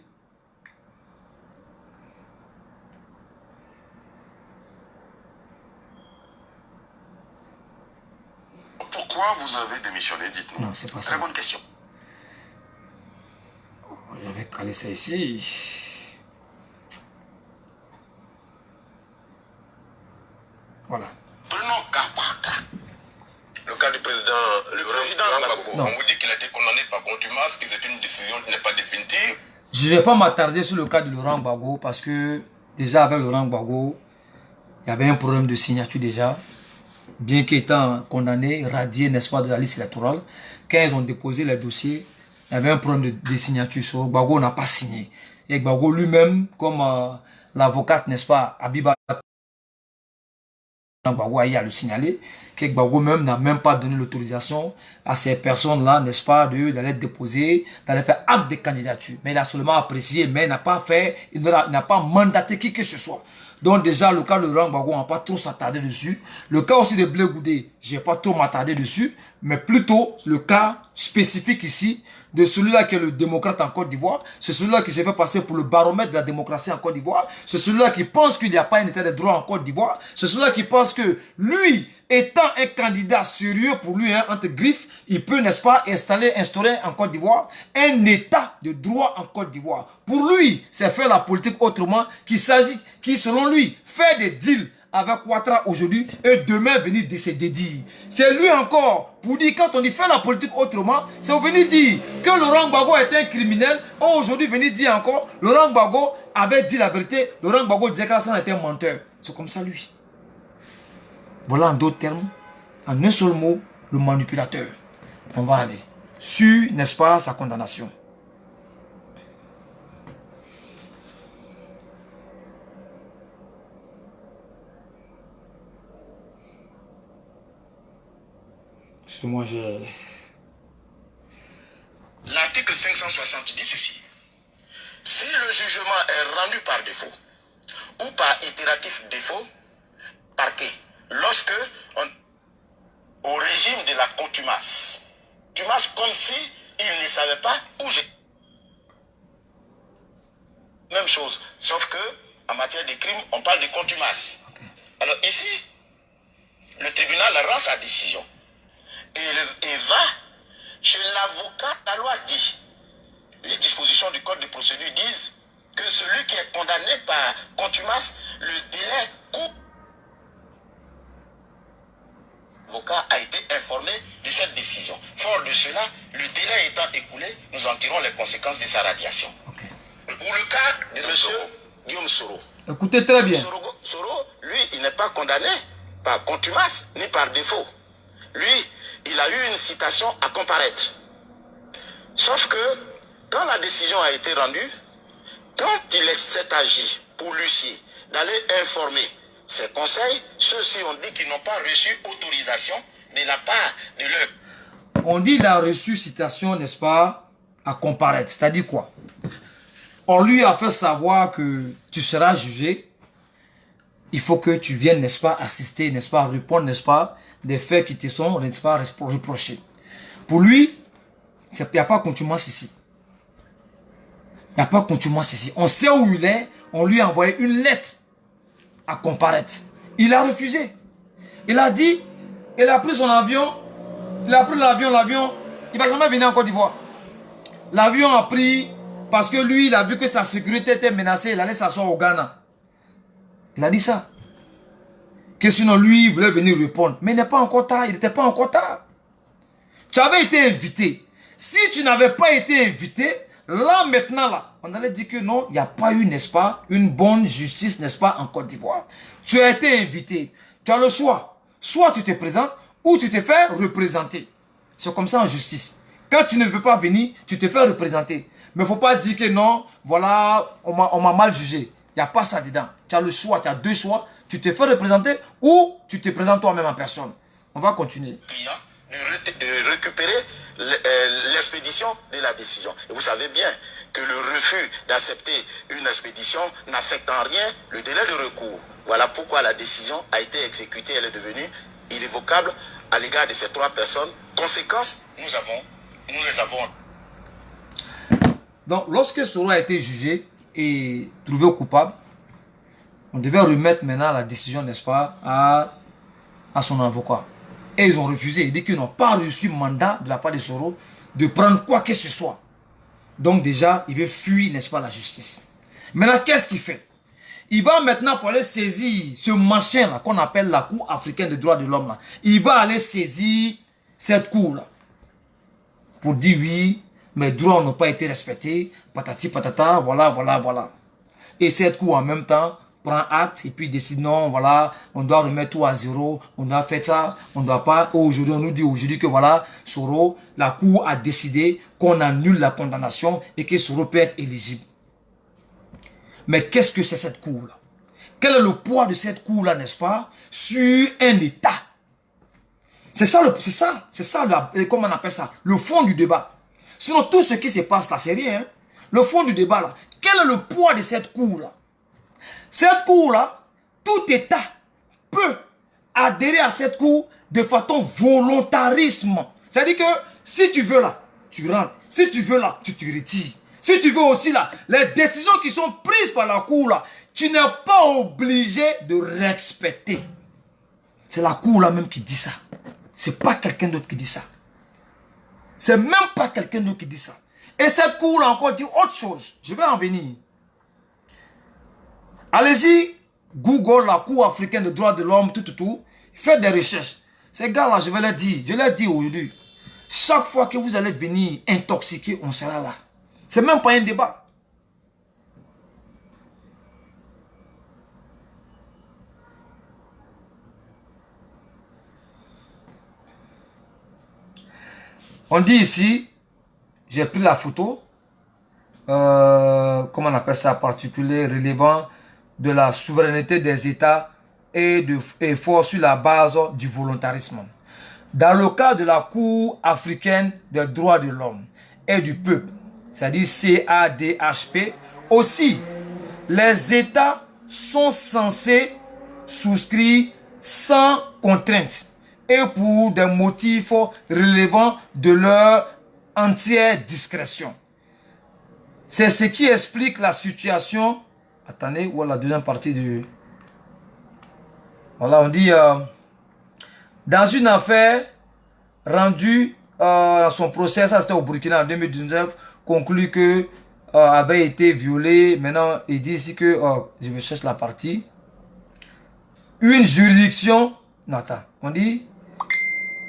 Pourquoi vous avez démissionné, dites-nous? Non, c'est pas ça. Très bonne question. J'avais calé ça ici. Voilà. Prenons cas par cas. Le cas du président, le président Gbagbo, on vous dit qu'il a été condamné par contumace, que c'est une décision qui n'est pas définitive. Je ne vais pas m'attarder sur le cas de Laurent Gbagbo parce que déjà avec Laurent Gbagbo, il y avait un problème de signature déjà. Bien qu'étant condamné, radié, n'est-ce pas, de la liste électorale, quand ils ont déposé les dossiers, il y avait un problème de signature sur Gbagbo n'a pas signé. Et Gbagbo lui-même, comme l'avocate, n'est-ce pas, Abiba Gbagbo a le signaler, que Gbagbo même n'a même pas donné l'autorisation à ces personnes-là, n'est-ce pas, d'aller déposer, d'aller faire acte de candidature. Mais il a seulement apprécié, mais il n'a pas fait, il n'a pas mandaté qui que ce soit. Donc déjà, le cas de Laurent Gbagbo, on ne va pas trop s'attarder dessus. Le cas aussi de Blé Goudé, je ne vais pas trop m'attarder dessus, mais plutôt le cas spécifique ici de celui-là qui est le démocrate en Côte d'Ivoire. C'est celui-là qui s'est fait passer pour le baromètre de la démocratie en Côte d'Ivoire. C'est celui-là qui pense qu'il n'y a pas un état de droit en Côte d'Ivoire. C'est celui-là qui pense que lui, étant un candidat sérieux pour lui, hein, entre griffes, il peut, n'est-ce pas, instaurer en Côte d'Ivoire un état de droit en Côte d'Ivoire. Pour lui, c'est faire la politique autrement, qui selon lui, fait des deals avec Ouattara aujourd'hui et demain venir se dédier. C'est lui encore, pour dire, quand on dit faire la politique autrement, c'est venir dire que Laurent Gbagbo est un criminel, ou aujourd'hui venir dire encore, Laurent Gbagbo avait dit la vérité, Laurent Gbagbo disait qu'Alassane était un menteur. C'est comme ça lui. Voilà en d'autres termes, en un seul mot, le manipulateur. On va aller sur, n'est-ce pas, sa condamnation. Parce que moi, j'ai... L'article 560 dit ceci. Si le jugement est rendu par défaut ou par itératif défaut, parquet, lorsque au régime de la contumace, comme si il ne savait pas où j'ai... Même chose, sauf que en matière de crime, on parle de contumace. Okay. Alors ici, le tribunal rend sa décision et va chez l'avocat. La loi dit, les dispositions du code de procédure disent que celui qui est condamné par contumace, le délai court. L'avocat a été informé de cette décision. Fort de cela, le délai étant écoulé, nous en tirons les conséquences de sa radiation. Okay. Pour le cas de M. Guillaume Soro. Écoutez très bien. Soro, lui, il n'est pas condamné par contumace ni par défaut. Lui, il a eu une citation à comparaître. Sauf que, quand la décision a été rendue, quand il s'est agi pour l'huissier d'aller informer ses conseils, ceux-ci ont dit qu'ils n'ont pas reçu autorisation de la part de leur... On dit qu'il a reçu citation, n'est-ce pas, à comparaître. C'est-à-dire quoi? On lui a fait savoir que tu seras jugé. Il faut que tu viennes, n'est-ce pas, assister, n'est-ce pas, répondre, n'est-ce pas, des faits qui te sont, n'est-ce pas, reprochés. Pour lui, il n'y a pas contumace ici. Il n'y a pas contumace ici. On sait où il est. On lui a envoyé une lettre à comparaître. Il a refusé. Il a dit, il a pris son avion. Il a pris l'avion. Il ne va jamais venir en Côte d'Ivoire. L'avion a pris parce que lui, il a vu que sa sécurité était menacée. Il allait s'asseoir au Ghana. Il a dit ça. Que sinon, lui, il voulait venir répondre. Mais il n'est pas encore tard. Il n'était pas encore tard. Tu avais été invité. Si tu n'avais pas été invité, là, maintenant, là, on allait dire que non, il n'y a pas eu, n'est-ce pas, une bonne justice, n'est-ce pas, en Côte d'Ivoire. Tu as été invité. Tu as le choix. Soit tu te présentes, ou tu te fais représenter. C'est comme ça en justice. Quand tu ne veux pas venir, tu te fais représenter. Mais il ne faut pas dire que non, voilà, on m'a mal jugé. Il n'y a pas ça dedans. Tu as le choix, tu as deux choix. tu te fais représenter ou tu te présentes toi-même en personne. On va continuer. De récupérer l'expédition de la décision. Et vous savez bien que le refus d'accepter une expédition n'affecte en rien le délai de recours. Voilà pourquoi la décision a été exécutée. Elle est devenue irrévocable à l'égard de ces 3 personnes. Conséquence, nous les avons. Donc, lorsque Soro a été jugé et trouvé coupable, on devait remettre maintenant la décision, n'est-ce pas, à son avocat. Et ils ont refusé. Ils disent qu'ils n'ont pas reçu mandat de la part de Soro de prendre quoi que ce soit. Donc déjà, il veut fuir, n'est-ce pas, la justice. Maintenant, qu'est-ce qu'il fait? Il va maintenant pour aller saisir ce machin-là qu'on appelle la Cour africaine des droits de l'homme. Il va aller saisir cette cour-là pour dire oui, mes droits n'ont pas été respectés, patati patata, voilà, voilà, voilà. Et cette cour en même temps prend acte et puis décide non, voilà, on doit remettre tout à zéro, on doit faire ça, on ne doit pas. Aujourd'hui, on nous dit aujourd'hui que voilà, Soro, la cour a décidé qu'on annule la condamnation et que Soro peut être éligible. Mais qu'est-ce que c'est cette cour-là? Quel est le poids de cette cour-là, n'est-ce pas, sur un État? C'est ça, comment on appelle ça, le fond du débat. Sinon, tout ce qui se passe là, c'est rien. Hein? Le fond du débat là, quel est le poids de cette cour-là? Cette cour-là, tout État peut adhérer à cette cour de façon volontarisme. C'est-à-dire que si tu veux là, tu rentres. Si tu veux là, tu te retires. Si tu veux aussi là, les décisions qui sont prises par la cour là, tu n'es pas obligé de respecter. C'est la cour là même qui dit ça. C'est pas quelqu'un d'autre qui dit ça. C'est même pas quelqu'un d'autre qui dit ça. Et cette cour là encore dit autre chose. Je vais en venir. Allez-y, Google, la Cour africaine des droits de l'homme, tout. Faites des recherches. Ces gars-là, je vais leur dire, je leur dis aujourd'hui, chaque fois que vous allez venir intoxiquer, on sera là. C'est même pas un débat. On dit ici, j'ai pris la photo, comment on appelle ça, particulier, relevant de la souveraineté des États et fort sur la base du volontarisme. Dans le cas de la Cour africaine des droits de l'homme et du peuple, c'est-à-dire CADHP, aussi, les États sont censés souscrire sans contrainte et pour des motifs relevant de leur entière discrétion. C'est ce qui explique la situation. Attendez, où est la deuxième partie du... Voilà, on dit... dans une affaire rendue à son procès, ça c'était au Burkina en 2019, conclut que avait été violé. Maintenant, il dit ici que... je vais chercher la partie. Une juridiction... Non, attends. On dit...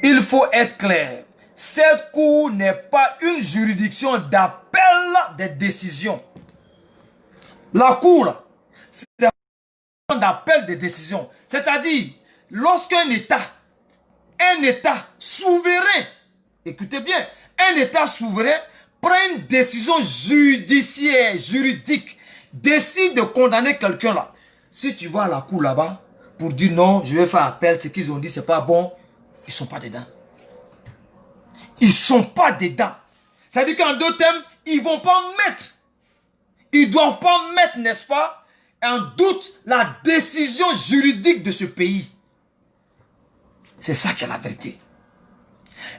Il faut être clair. Cette cour n'est pas une juridiction d'appel des décisions. La cour, c'est un d'appel des décisions. C'est-à-dire, lorsqu'un État souverain, écoutez bien, un État souverain prend une décision judiciaire, juridique, décide de condamner quelqu'un là. Si tu vas à la cour là-bas pour dire non, je vais faire appel, ce qu'ils ont dit, c'est pas bon, ils ne sont pas dedans. Ils ne sont pas dedans. C'est-à-dire qu'en deux termes, ils ne vont pas mettre. Ils ne doivent pas mettre, n'est-ce pas, en doute la décision juridique de ce pays. C'est ça qui est la vérité.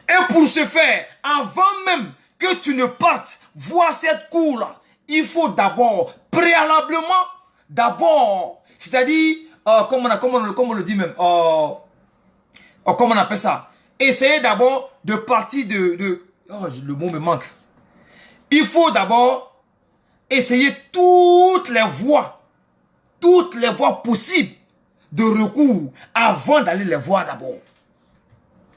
Et pour ce faire, avant même que tu ne partes voir cette cour-là, il faut d'abord, préalablement, c'est-à-dire, comme on le dit même, comment on appelle ça, essayer d'abord de partir le mot me manque. Il faut d'abord essayer toutes les voies possibles de recours avant d'aller les voir d'abord.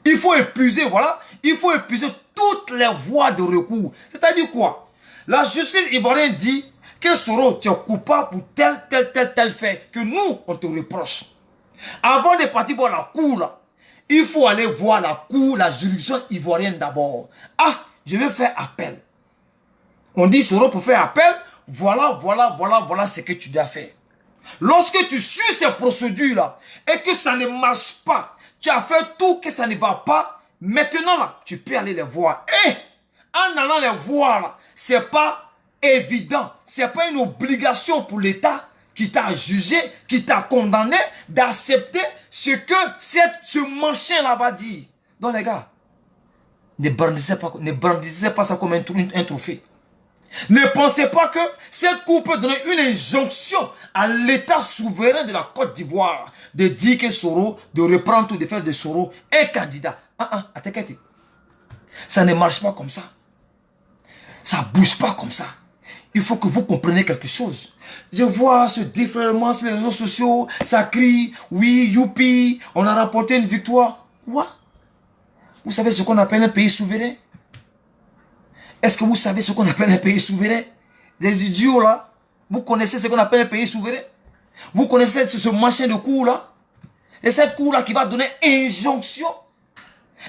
Il faut épuiser, voilà, il faut épuiser toutes les voies de recours. C'est-à-dire quoi? La justice ivoirienne dit que Soro, tu es coupable pour tel fait que nous, on te reproche. Avant de partir voir la cour, là, il faut aller voir la cour, la juridiction ivoirienne d'abord. Ah, je vais faire appel. On dit Soro pour faire appel, voilà ce que tu dois faire. Lorsque tu suis ces procédures-là et que ça ne marche pas, tu as fait tout que ça ne va pas, maintenant là, tu peux aller les voir. Et en allant les voir là, c'est pas évident, c'est pas une obligation pour l'État qui t'a jugé, qui t'a condamné d'accepter ce que ce machin-là va dire. Donc les gars, ne brandissez pas ça comme un trophée. Ne pensez pas que cette cour peut donner une injonction à l'État souverain de la Côte d'Ivoire de dire que Soro, de reprendre tout, de faire de Soro un candidat. T'inquiète. Ça ne marche pas comme ça. Ça ne bouge pas comme ça. Il faut que vous compreniez quelque chose. Je vois ce déferlement sur les réseaux sociaux, ça crie, oui, youpi, on a remporté une victoire. What? Vous savez ce qu'on appelle un pays souverain? Est-ce que vous savez ce qu'on appelle un pays souverain? Les idiots là, vous connaissez ce qu'on appelle un pays souverain? Vous connaissez ce machin de cour là? C'est cette cour là qui va donner injonction.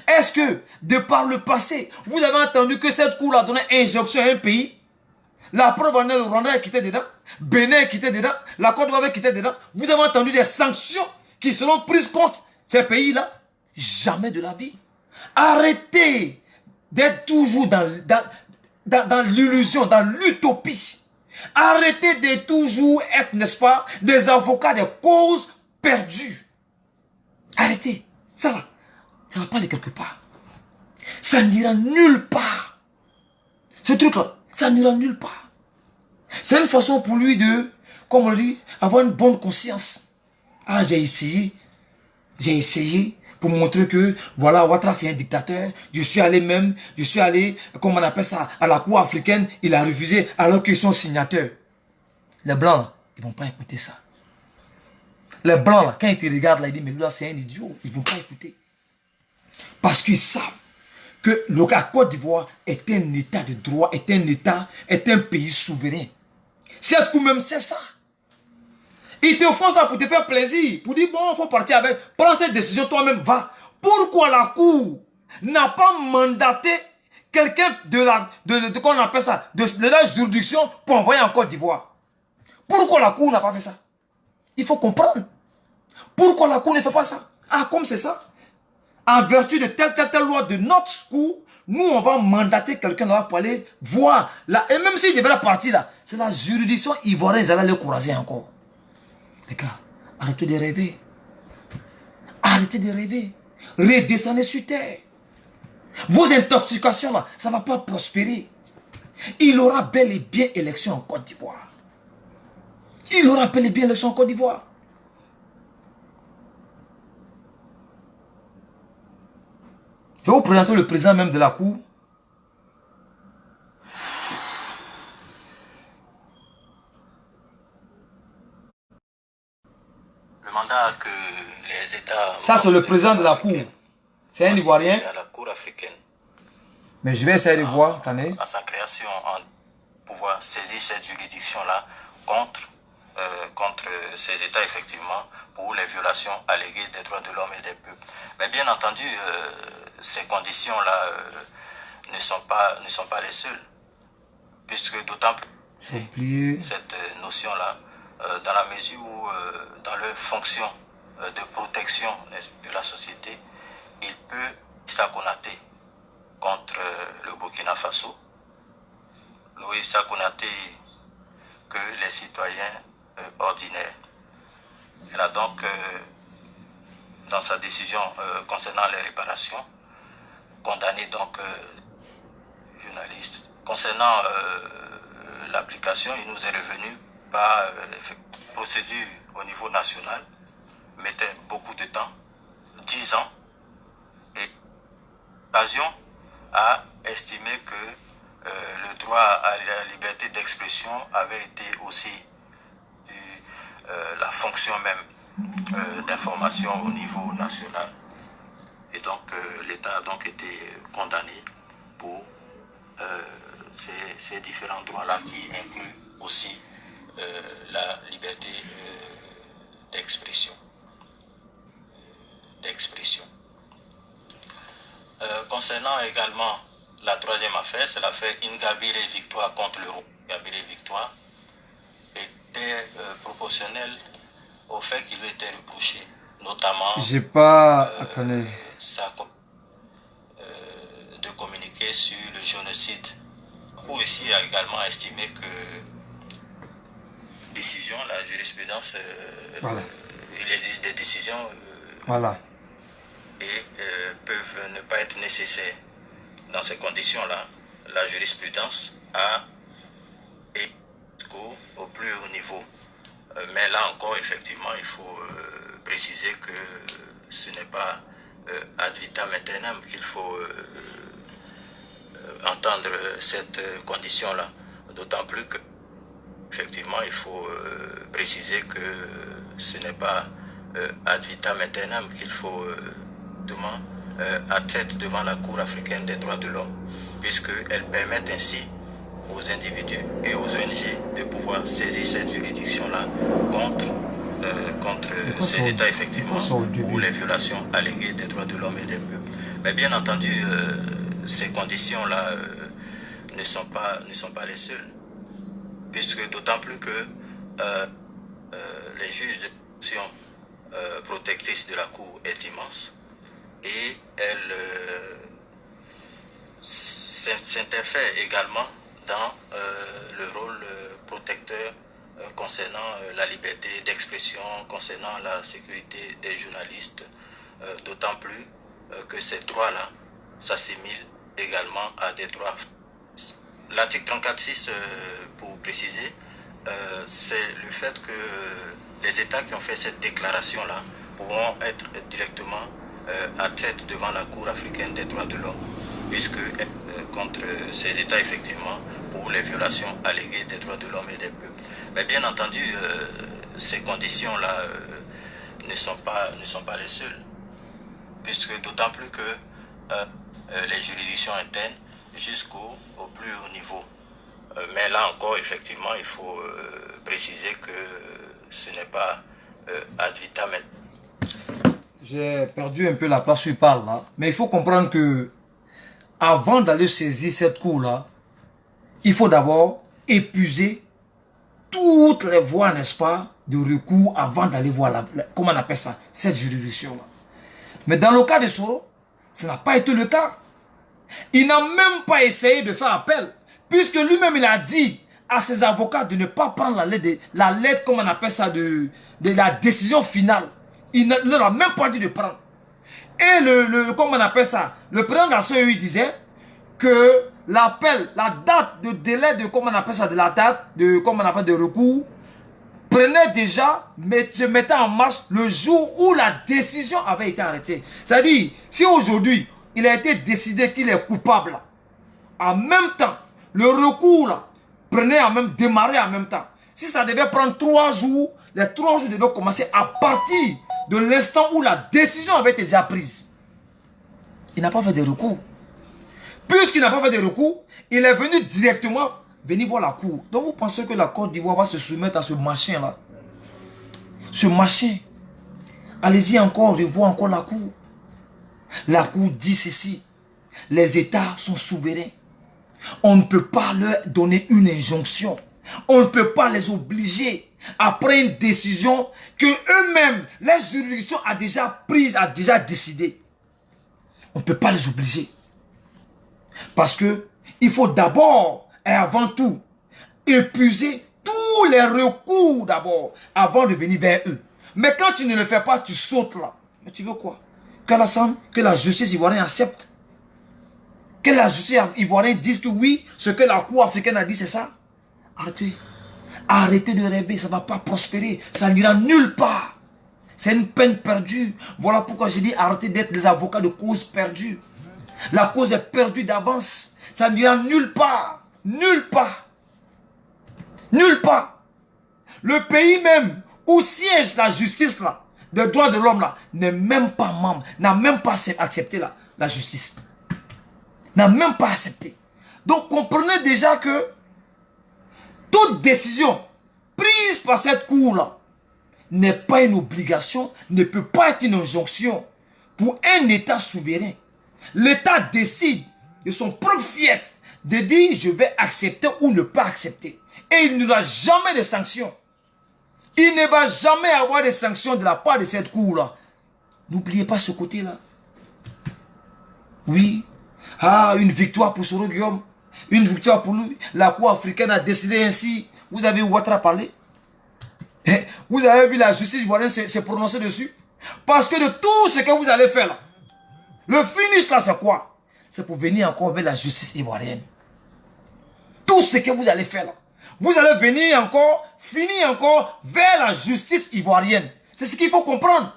Est-ce que, de par le passé, vous avez entendu que cette cour là donnait injonction à un pays? La preuve en est, le Rwanda est quitté dedans, Bénin est quitté dedans, la Côte d'Ivoire est quitté dedans. Vous avez entendu des sanctions qui seront prises contre ces pays-là? Jamais de la vie. Arrêtez d'être toujours dans l'illusion, dans l'utopie. Arrêtez de toujours être, n'est-ce pas, des avocats des causes perdues. Arrêtez. Ça ne va pas aller quelque part. Ça n'ira nulle part. Ce truc-là, ça n'ira nulle part. C'est une façon pour lui de, comme on dit, avoir une bonne conscience. Ah, j'ai essayé pour montrer que, voilà, Ouattara c'est un dictateur. Je suis allé, comme on appelle ça, à la cour africaine, il a refusé alors qu'ils sont signataires. Les Blancs, là, ils ne vont pas écouter ça. Les Blancs, là, quand ils te regardent, là, ils disent, mais là, c'est un idiot. Ils ne vont pas écouter. Parce qu'ils savent que la Côte d'Ivoire est un état de droit, est un pays souverain. Cette cour même, c'est ça. Ils te font ça pour te faire plaisir, pour dire, bon, il faut partir avec, prends cette décision toi-même, va. Pourquoi la cour n'a pas mandaté quelqu'un qu'on appelle ça, de la juridiction pour envoyer en Côte d'Ivoire? Pourquoi la cour n'a pas fait ça? Il faut comprendre. Pourquoi la cour ne fait pas ça? Ah, comme c'est ça. En vertu de telle loi de notre cour, nous, on va mandater quelqu'un là pour aller voir. Là, et même s'il devait partir là, c'est la juridiction ivoirienne, ils allaient le courager encore. Les gars, arrêtez de rêver. Arrêtez de rêver. Redescendez sur terre. Vos intoxications là, ça ne va pas prospérer. Il aura bel et bien élection en Côte d'Ivoire. Il aura bel et bien élection en Côte d'Ivoire. Je vais vous présenter le président même de la cour. Le mandat que les États... Ça, c'est le président de la cour. C'est un Ivoirien. À la cour africaine. Mais je vais essayer de voir, attendez. À sa création, en pouvoir saisir cette juridiction-là contre ces États, effectivement, pour les violations alléguées des droits de l'homme et des peuples. Mais bien entendu, ces conditions-là ne sont pas les seules, puisque d'autant plus cette notion-là, dans la mesure où, dans leur fonction de protection de la société, il peut s'acconater contre le Burkina Faso. Loïs Konaté que les citoyens ordinaires. Elle a donc, dans sa décision concernant les réparations, condamné donc journaliste. Concernant l'application, il nous est revenu par procédure au niveau national, mettait beaucoup de temps, 10 ans, et l'occasion a estimé que le droit à la liberté d'expression avait été aussi la fonction même d'information au niveau national. Et donc l'État a donc été condamné pour ces différents droits-là qui incluent aussi la liberté d'expression. Concernant également la troisième affaire, c'est l'affaire Ingabire Victoire contre l'Euro. Ingabire Victoire est était proportionnel au fait qui lui était reproché, notamment j'ai pas attendez. De communiquer sur le génocide. La Cour ici a également estimé que décision, la jurisprudence, Voilà. il existe des décisions Voilà. et peuvent ne pas être nécessaires. Dans ces conditions-là, la jurisprudence a été au plus haut niveau. Mais là encore, effectivement, il faut préciser que ce n'est pas ad vitam aeternam qu'il faut entendre cette condition-là. D'autant plus que, effectivement, il faut préciser que ce n'est pas ad vitam aeternam qu'il faut traiter devant la Cour africaine des droits de l'homme, puisqu'elles permettent ainsi aux individus et aux ONG de pouvoir saisir cette juridiction-là contre ces États, effectivement, ou les violations alléguées des droits de l'homme et des peuples. Mais bien entendu, ces conditions-là ne sont pas les seules, puisque d'autant plus que les juges de protection protectrice de la Cour est immense et elle s'interfère également dans le rôle protecteur concernant la liberté d'expression, concernant la sécurité des journalistes, d'autant plus que ces droits-là s'assimilent également à des droits. L'article 34.6, pour préciser, c'est le fait que les États qui ont fait cette déclaration-là pourront être directement à traite devant la Cour africaine des droits de l'homme, puisque contre ces États, effectivement, pour les violations alléguées des droits de l'homme et des peuples. Mais bien entendu, ces conditions-là ne sont pas les seules, puisque d'autant plus que les juridictions internes jusqu'au plus haut niveau. Mais là encore, effectivement, il faut préciser que ce n'est pas ad vitam. J'ai perdu un peu la place où il parle là, mais il faut comprendre que avant d'aller saisir cette cour-là, il faut d'abord épuiser toutes les voies, n'est-ce pas, de recours avant d'aller voir, comment on appelle ça, cette juridiction-là. Mais dans le cas de Soro, ça n'a pas été le cas. Il n'a même pas essayé de faire appel, puisque lui-même il a dit à ses avocats de ne pas prendre la lettre, comment on appelle ça, de la décision finale. Il ne leur a même pas dit de prendre. Et comment on appelle ça, le président de la CEI disait que l'appel, la date de délai de, comment on appelle ça, de la date de, comment on appelle, de recours, prenait déjà, se mettait en marche le jour où la décision avait été arrêtée. C'est-à-dire, si aujourd'hui, il a été décidé qu'il est coupable, en même temps, le recours là, démarrer en même temps. Si ça devait prendre 3 jours, les 3 jours devaient commencer à partir de l'instant où la décision avait été déjà prise. Il n'a pas fait de recours. Puisqu'il n'a pas fait de recours, il est venu directement voir la cour. Donc vous pensez que la Côte d'Ivoire va se soumettre à ce machin-là? Ce machin. Allez-y encore, revoir encore la cour. La cour dit ceci. Les États sont souverains. On ne peut pas leur donner une injonction. On ne peut pas les obliger après une décision que eux-mêmes, la juridiction a déjà prise, a déjà décidé. On ne peut pas les obliger. Parce que il faut d'abord et avant tout épuiser tous les recours d'abord avant de venir vers eux. Mais quand tu ne le fais pas, tu sautes là. Mais tu veux quoi? Que la justice ivoirienne accepte? Que la justice ivoirienne dise que oui, ce que la Cour africaine a dit, c'est ça? Arrêtez. Arrêtez de rêver, ça ne va pas prospérer. Ça n'ira nulle part. C'est une peine perdue. Voilà pourquoi j'ai dit arrêtez d'être des avocats de cause perdue. La cause est perdue d'avance. Ça n'ira nulle part. Nulle part. Nulle part. Le pays même où siège la justice là, des droits de l'homme là, n'est même pas membre, n'a même pas accepté la justice. N'a même pas accepté. Donc comprenez déjà que toute décision prise par cette cour là n'est pas une obligation, ne peut pas être une injonction pour un État souverain. L'État décide de son propre fief de dire je vais accepter ou ne pas accepter. Et il n'y aura jamais de sanctions. Il ne va jamais avoir des sanctions de la part de cette cour-là. N'oubliez pas ce côté-là. Oui. Ah, une victoire pour Soro Guillaume. Une victoire pour lui. La cour africaine a décidé ainsi. Vous avez Ouattara parler. Vous avez vu la justice ivoirienne se prononcer dessus. Parce que de tout ce que vous allez faire là, le finish là c'est quoi? C'est pour venir encore vers la justice ivoirienne. Tout ce que vous allez faire là, vous allez venir encore, finir encore vers la justice ivoirienne. C'est ce qu'il faut comprendre.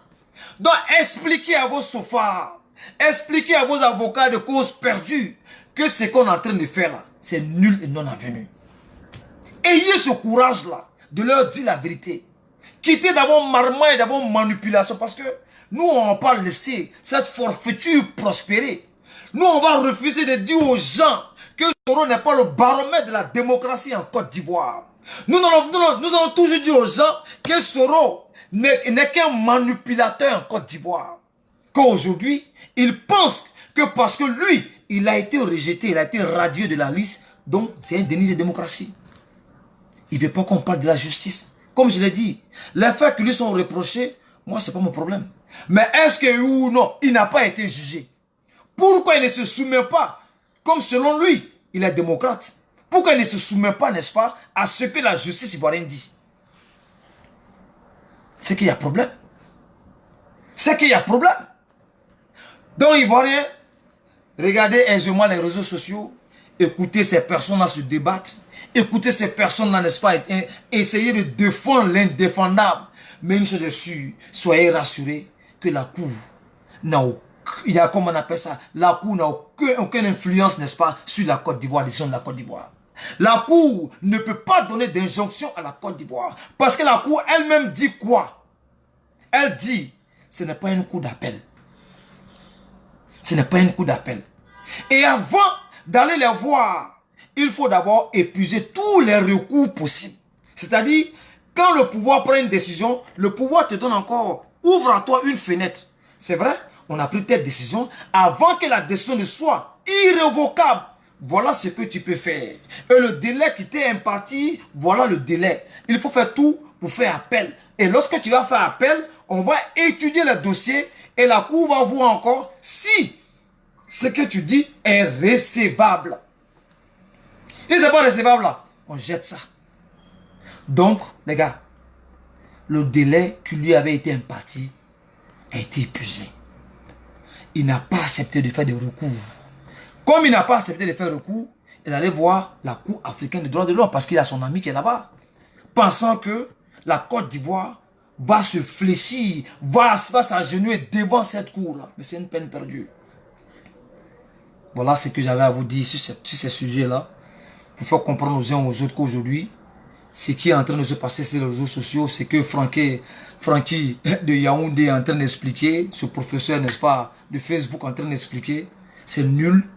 Donc expliquez à vos sophars, expliquez à vos avocats de cause perdue que ce qu'on est en train de faire là, c'est nul et non avenu. Ayez ce courage là de leur dire la vérité. Quittez d'abord marmot et d'abord manipulation parce que nous on va pas laisser cette forfaiture prospérer. Nous on va refuser de dire aux gens que Soro n'est pas le baromètre de la démocratie en Côte d'Ivoire. Nous allons toujours dire aux gens que Soro n'est qu'un manipulateur en Côte d'Ivoire. Qu'aujourd'hui, il pense que parce que lui, il a été rejeté, il a été radié de la liste, donc c'est un déni de démocratie. Il ne veut pas qu'on parle de la justice. Comme je l'ai dit, les faits qui lui sont reprochés, moi, ce n'est pas mon problème. Mais est-ce que oui ou non, il n'a pas été jugé? Pourquoi il ne se soumet pas, comme selon lui, il est démocrate? Pourquoi il ne se soumet pas, n'est-ce pas, à ce que la justice ivoirienne dit? C'est qu'il y a problème. C'est qu'il y a problème. Donc, Ivoiriens, regardez aisément les réseaux sociaux, écoutez ces personnes-là se débattre, écoutez ces personnes-là, n'est-ce pas, essayer de défendre l'indéfendable. Mais une chose est sûre, soyez rassurés que la Cour n'a aucun, il y a, comment on appelle ça, la Cour n'a aucune influence, n'est-ce pas, sur la Côte d'Ivoire, les décisions de la Côte d'Ivoire. La Cour ne peut pas donner d'injonction à la Côte d'Ivoire. Parce que la Cour elle-même dit quoi? Elle dit, ce n'est pas une cour d'appel. Ce n'est pas une cour d'appel. Et avant d'aller les voir, il faut d'abord épuiser tous les recours possibles. C'est-à-dire, quand le pouvoir prend une décision, le pouvoir te donne encore, ouvre à toi une fenêtre. C'est vrai, on a pris telle décision avant que la décision ne soit irrévocable. Voilà ce que tu peux faire. Et le délai qui t'est imparti, voilà le délai. Il faut faire tout pour faire appel. Et lorsque tu vas faire appel, on va étudier le dossier et la Cour va voir encore si ce que tu dis est recevable. Et c'est pas recevable là, on jette ça. Donc, les gars, le délai qui lui avait été imparti a été épuisé. Il n'a pas accepté de faire des recours. Comme il n'a pas accepté de faire recours, il allait voir la Cour africaine des droits de l'homme parce qu'il a son ami qui est là-bas. Pensant que la Côte d'Ivoire va se fléchir, va s'agenouiller devant cette cour-là. Mais c'est une peine perdue. Voilà ce que j'avais à vous dire sur ces sujets-là. Pour faire comprendre aux uns aux autres qu'aujourd'hui, ce qui est en train de se passer sur les réseaux sociaux, c'est que Francky de Yaoundé est en train d'expliquer, ce professeur, n'est-ce pas, de Facebook en train d'expliquer, c'est nul,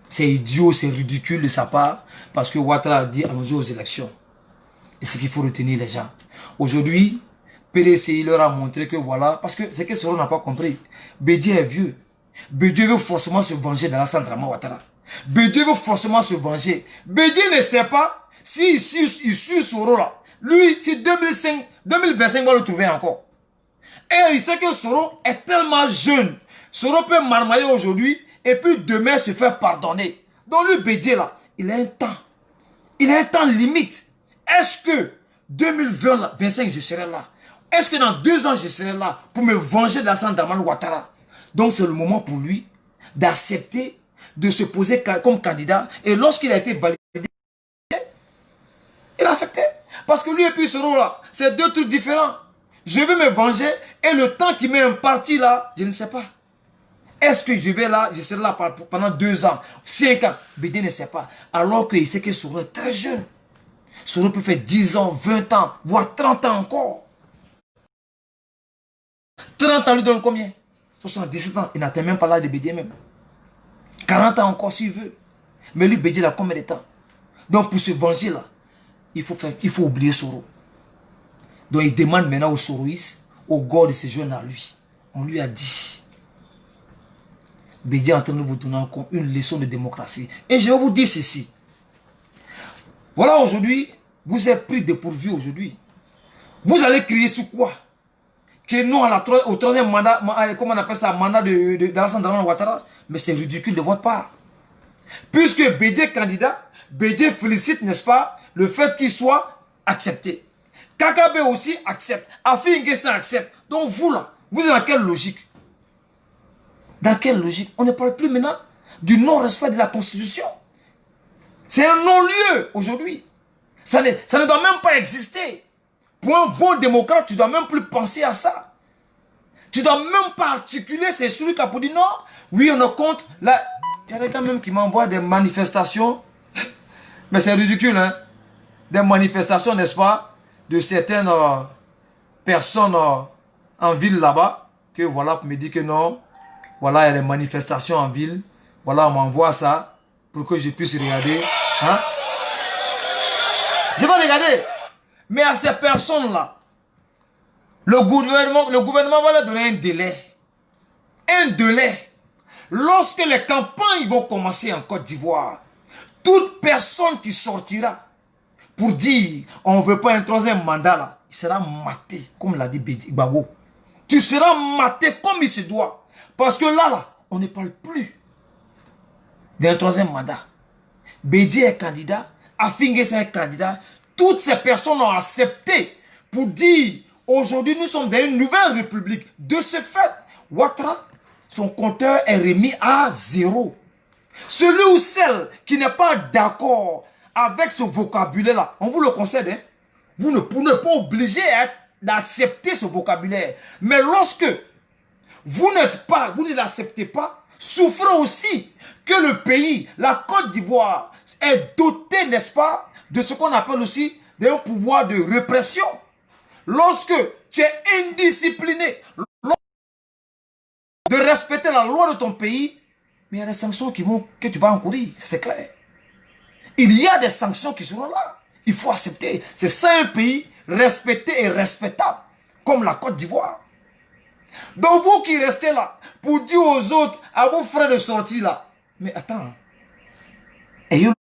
c'est idiot, c'est ridicule de sa part, parce que Ouattara a dit allons-y aux élections. Et c'est qu'il faut retenir les gens. Aujourd'hui, PDCI leur a montré que voilà, parce que c'est que Soro n'a pas compris. Bédié est vieux. Bédié veut forcément se venger d'Alassane Dramane Ouattara. Bédié veut forcément se venger. Bédié ne sait pas si il suit Soro là. Lui, si 2025 va le trouver encore. Et il sait que Soro est tellement jeune. Soro peut marmailler aujourd'hui et puis demain se faire pardonner. Donc lui, Bédié là, il a un temps. Il a un temps limite. Est-ce que 2025 je serai là? Est-ce que dans 2 ans je serai là pour me venger d'Alassane Dramane Ouattara? Donc c'est le moment pour lui d'accepter de se poser comme candidat. Et lorsqu'il a été validé, il a accepté. Parce que lui et puis Soro là, c'est 2 trucs différents. Je vais me venger et le temps qui m'est imparti là, je ne sais pas. Est-ce que je vais là, je serai là pendant 2 ans, 5 ans? Bédié ne sait pas. Alors qu'il sait que Soro est très jeune. Soro peut faire 10 ans, 20 ans, voire 30 ans encore. 30 ans lui donne combien? 77 ans, il n'atteint même pas l'âge de Bédié même. 40 ans encore s'il veut. Mais lui, Bédié, il a combien de temps? Donc pour se venger là, il faut oublier Soro. Donc il demande maintenant aux Soroïstes, aux gars de ces jeunes à lui. On lui a dit, Bédié est en train de vous donner encore une leçon de démocratie. Et je vais vous dire ceci. Voilà aujourd'hui, vous êtes pris dépourvu aujourd'hui. Vous allez crier sur quoi? Que non au troisième mandat, comment on appelle ça, mandat d'Alassane Dramane Ouattara. Mais c'est ridicule de votre part. Puisque Bédié est candidat, Bédié félicite, n'est-ce pas, le fait qu'il soit accepté. Kakabe aussi accepte. Afi N'Guessan accepte. Donc vous là, vous êtes dans quelle logique? Dans quelle logique? On ne parle plus maintenant du non-respect de la Constitution. C'est un non-lieu aujourd'hui. Ça ne doit même pas exister. Pour un bon démocrate, tu ne dois même plus penser à ça. Tu ne dois même pas articuler ces trucs là pour dire non. Oui, on est contre. Là, il y a des gars même qui m'envoient des manifestations. Mais c'est ridicule, hein. Des manifestations, n'est-ce pas, de certaines personnes en ville là-bas. Que voilà, pour me dire que non. Voilà, il y a des manifestations en ville. Voilà, on m'envoie ça pour que je puisse regarder. Hein? Je vais regarder. Mais à ces personnes-là, le gouvernement va leur donner un délai. Un délai. Lorsque les campagnes vont commencer en Côte d'Ivoire, toute personne qui sortira pour dire on ne veut pas un troisième mandat là, il sera maté, comme l'a dit Gbagbo. Tu seras maté comme il se doit. Parce que là, on ne parle plus d'un troisième mandat. Bédié est candidat, Afi N'Guessan est candidat. Toutes ces personnes ont accepté pour dire aujourd'hui nous sommes dans une nouvelle république. De ce fait, Ouattara, son compteur est remis à 0. Celui ou celle qui n'est pas d'accord avec ce vocabulaire-là, on vous le concède, hein? Vous n'êtes pas obligé d'accepter ce vocabulaire. Mais lorsque vous ne l'acceptez pas, souffrez aussi que le pays, la Côte d'Ivoire, est doté, n'est-ce pas, de ce qu'on appelle aussi d'un pouvoir de répression. Lorsque tu es indiscipliné, de respecter la loi de ton pays, mais il y a des sanctions que tu vas encourir, c'est clair. Il y a des sanctions qui seront là. Il faut accepter. C'est ça un pays respecté et respectable, comme la Côte d'Ivoire. Donc vous qui restez là, pour dire aux autres, à vos frères de sortie là, mais attends, ayez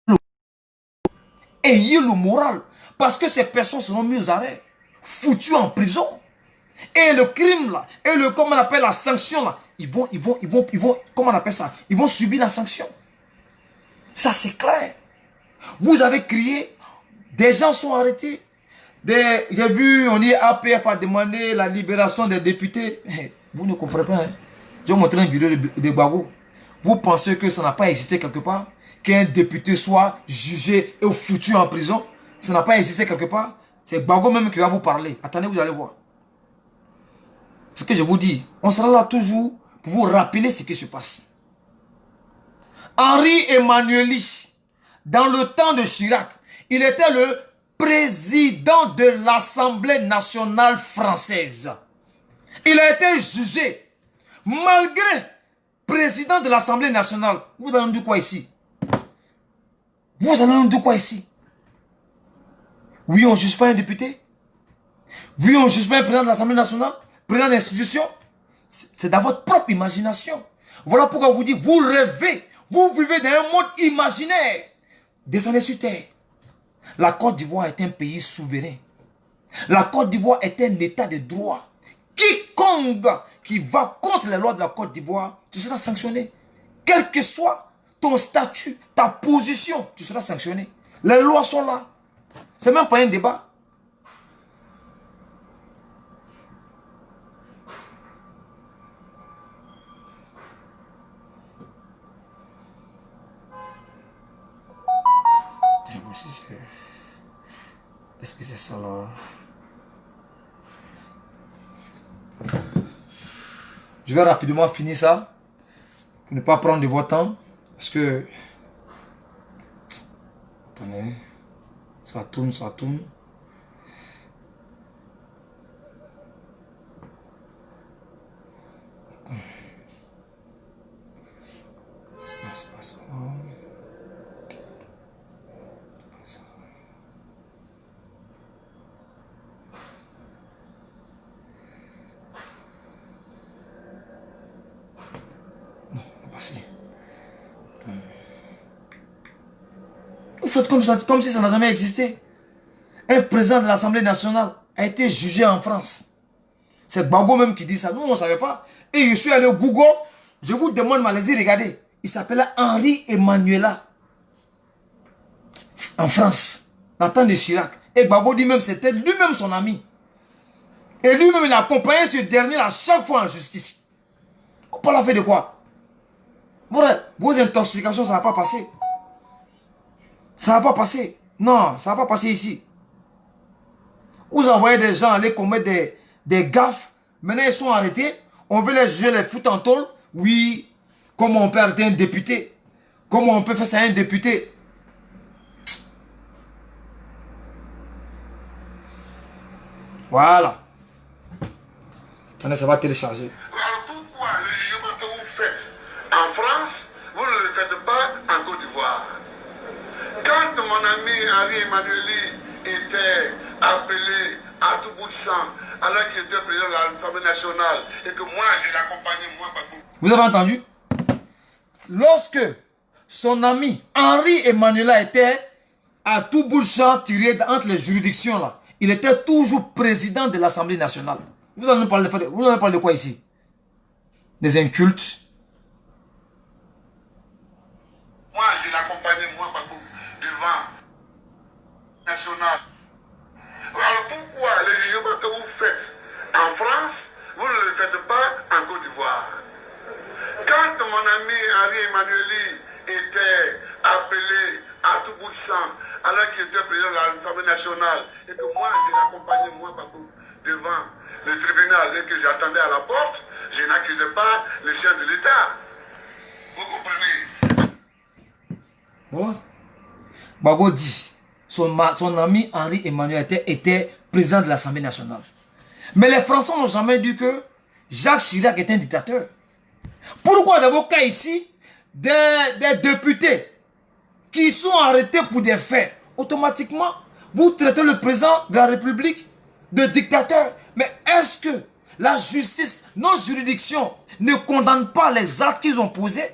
le moral, parce que ces personnes seront mises aux arrêts, foutues en prison. Et le crime là, et le, comment on appelle la sanction là, ils vont, comment on appelle ça, ils vont subir la sanction. Ça c'est clair. Vous avez crié, des gens sont arrêtés. J'ai vu, on dit APF a demandé la libération des députés. Vous ne comprenez pas. Hein? Je vais vous montrer une vidéo de Gbagbo. Vous pensez que ça n'a pas existé quelque part? Qu'un député soit jugé et foutu en prison? Ça n'a pas existé quelque part? C'est Gbagbo même qui va vous parler. Attendez, vous allez voir. Ce que je vous dis, on sera là toujours pour vous rappeler ce qui se passe. Henri Emmanueli, dans le temps de Chirac, il était le président de l'Assemblée nationale française. Il a été jugé. Malgré président de l'Assemblée nationale. Vous allez nous dire quoi ici? Vous allez nous dire quoi ici? Oui, on ne juge pas un député. Oui, on ne juge pas un président de l'Assemblée nationale. Président d'institution. C'est dans votre propre imagination. Voilà pourquoi vous dites, vous rêvez. Vous vivez dans un monde imaginaire. Descendez sur terre. La Côte d'Ivoire est un pays souverain. La Côte d'Ivoire est un état de droit. Quiconque qui va contre les lois de la Côte d'Ivoire, tu seras sanctionné. Quel que soit ton statut, ta position, tu seras sanctionné. Les lois sont là. C'est même pas un débat. Est-ce que c'est ça là? Je vais rapidement finir ça pour ne pas prendre de votre temps parce que attendez, ça tourne, ça tourne. C'est pas ça. Vous faites comme ça, comme si ça n'a jamais existé. Un président de l'Assemblée nationale a été jugé en France. C'est Gbagbo même qui dit ça. Nous, on ne savait pas. Et je suis allé au Google. Je vous demande, allez-y, regardez. Il s'appelait Henri Emmanuela. En France. Dans le temps de Chirac. Et Gbagbo dit même, c'était lui-même son ami. Et lui-même, il a accompagné ce dernier à chaque fois en justice. On parle à fait de quoi? Vos intoxications, ça ne va pas passer. Ça ne va pas passer. Non, ça ne va pas passer ici. Vous envoyez des gens aller commettre des gaffes. Maintenant, ils sont arrêtés. On veut les juger, les foutre en tôle. Oui, comment on peut arrêter un député? Comment on peut faire ça à un député? Voilà. Maintenant, ça va télécharger. Alors pourquoi le jugement que vous faites en France, vous ne le faites pas en Côte d'Ivoire? Quand mon ami Henri Emmanueli était appelé à tout bout de champ, alors qu'il était président de l'Assemblée nationale, et que moi, je l'accompagnais, moi, Babou. Vous avez entendu? Lorsque son ami Henri Emmanuela était à tout bout de champ tiré entre les juridictions, là, il était toujours président de l'Assemblée nationale. Vous allez parler de quoi ici? Des incultes. Moi, je l'accompagnais, moi, Babou, devant national. Alors pourquoi le jugement que vous faites en France, vous ne le faites pas en Côte d'Ivoire? Quand mon ami Henri Emmanueli était appelé à tout bout de champ, alors qu'il était président de l'Assemblée nationale, et que moi, je l'accompagnais, moi, Babou, devant le tribunal, et que j'attendais à la porte, je n'accusais pas le chef de l'État. Vous comprenez? Voilà. Gbagbo dit, son ami Henri Emmanuel était président de l'Assemblée nationale. Mais les Français n'ont jamais dit que Jacques Chirac était un dictateur. Pourquoi d'abord cas ici, des députés qui sont arrêtés pour des faits, automatiquement, vous traitez le président de la République de dictateur? Mais est-ce que la justice, nos juridictions, ne condamnent pas les actes qu'ils ont posés?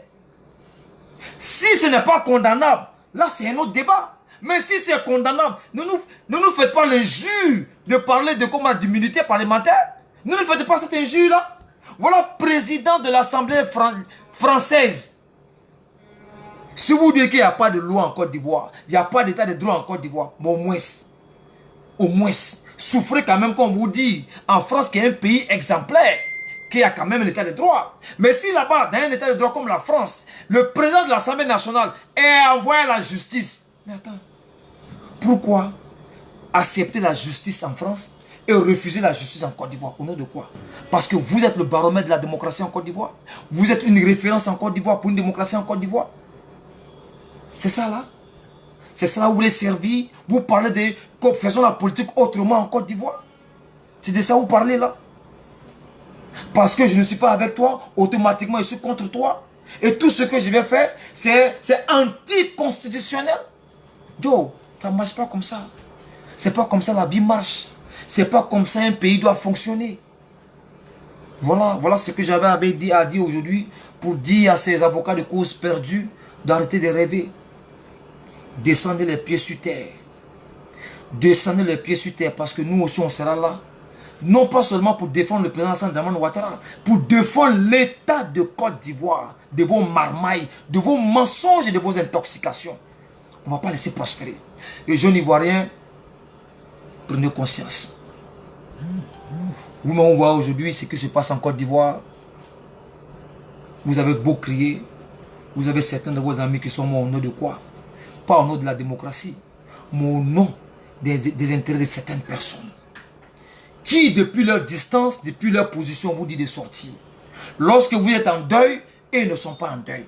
Si ce n'est pas condamnable, là c'est un autre débat. Mais si c'est condamnable, ne nous faites pas l'injure de parler d'immunité parlementaire. Ne nous faites pas cette injure-là. Voilà président de l'Assemblée française. Si vous dites qu'il n'y a pas de loi en Côte d'Ivoire, il n'y a pas d'état de droit en Côte d'Ivoire, mais au moins, souffrez quand même, comme vous dit, en France qui est un pays exemplaire, qu'il y a quand même un état de droit. Mais si là-bas, dans un état de droit comme la France, le président de l'Assemblée nationale est envoyé à la justice. Mais attends, pourquoi accepter la justice en France et refuser la justice en Côte d'Ivoire? Au nom de quoi? Parce que vous êtes le baromètre de la démocratie en Côte d'Ivoire. Vous êtes une référence en Côte d'Ivoire pour une démocratie en Côte d'Ivoire. C'est ça là? C'est ça là où vous voulez servir? Vous parlez de faisons la politique autrement en Côte d'Ivoire? C'est de ça que vous parlez là? Parce que je ne suis pas avec toi, automatiquement je suis contre toi. Et tout ce que je vais faire, c'est anticonstitutionnel. Yo, ça ne marche pas comme ça. C'est pas comme ça la vie marche. C'est pas comme ça un pays doit fonctionner. Voilà ce que j'avais à dire aujourd'hui pour dire à ces avocats de cause perdue d'arrêter de rêver. Descendez les pieds sur terre. Descendez les pieds sur terre parce que nous aussi on sera là. Non pas seulement pour défendre le président Alassane Dramane Ouattara, pour défendre l'État de Côte d'Ivoire, de vos marmailles, de vos mensonges et de vos intoxications. On ne va pas laisser prospérer. Les jeunes Ivoiriens, prenez conscience. Vous-même, on voit aujourd'hui ce qui se passe en Côte d'Ivoire. Vous avez beau crier, vous avez certains de vos amis qui sont morts au nom de quoi? Pas au nom de la démocratie, mais au nom des intérêts de certaines personnes. Qui, depuis leur distance, depuis leur position, vous dit de sortir. Lorsque vous êtes en deuil, eux ne sont pas en deuil.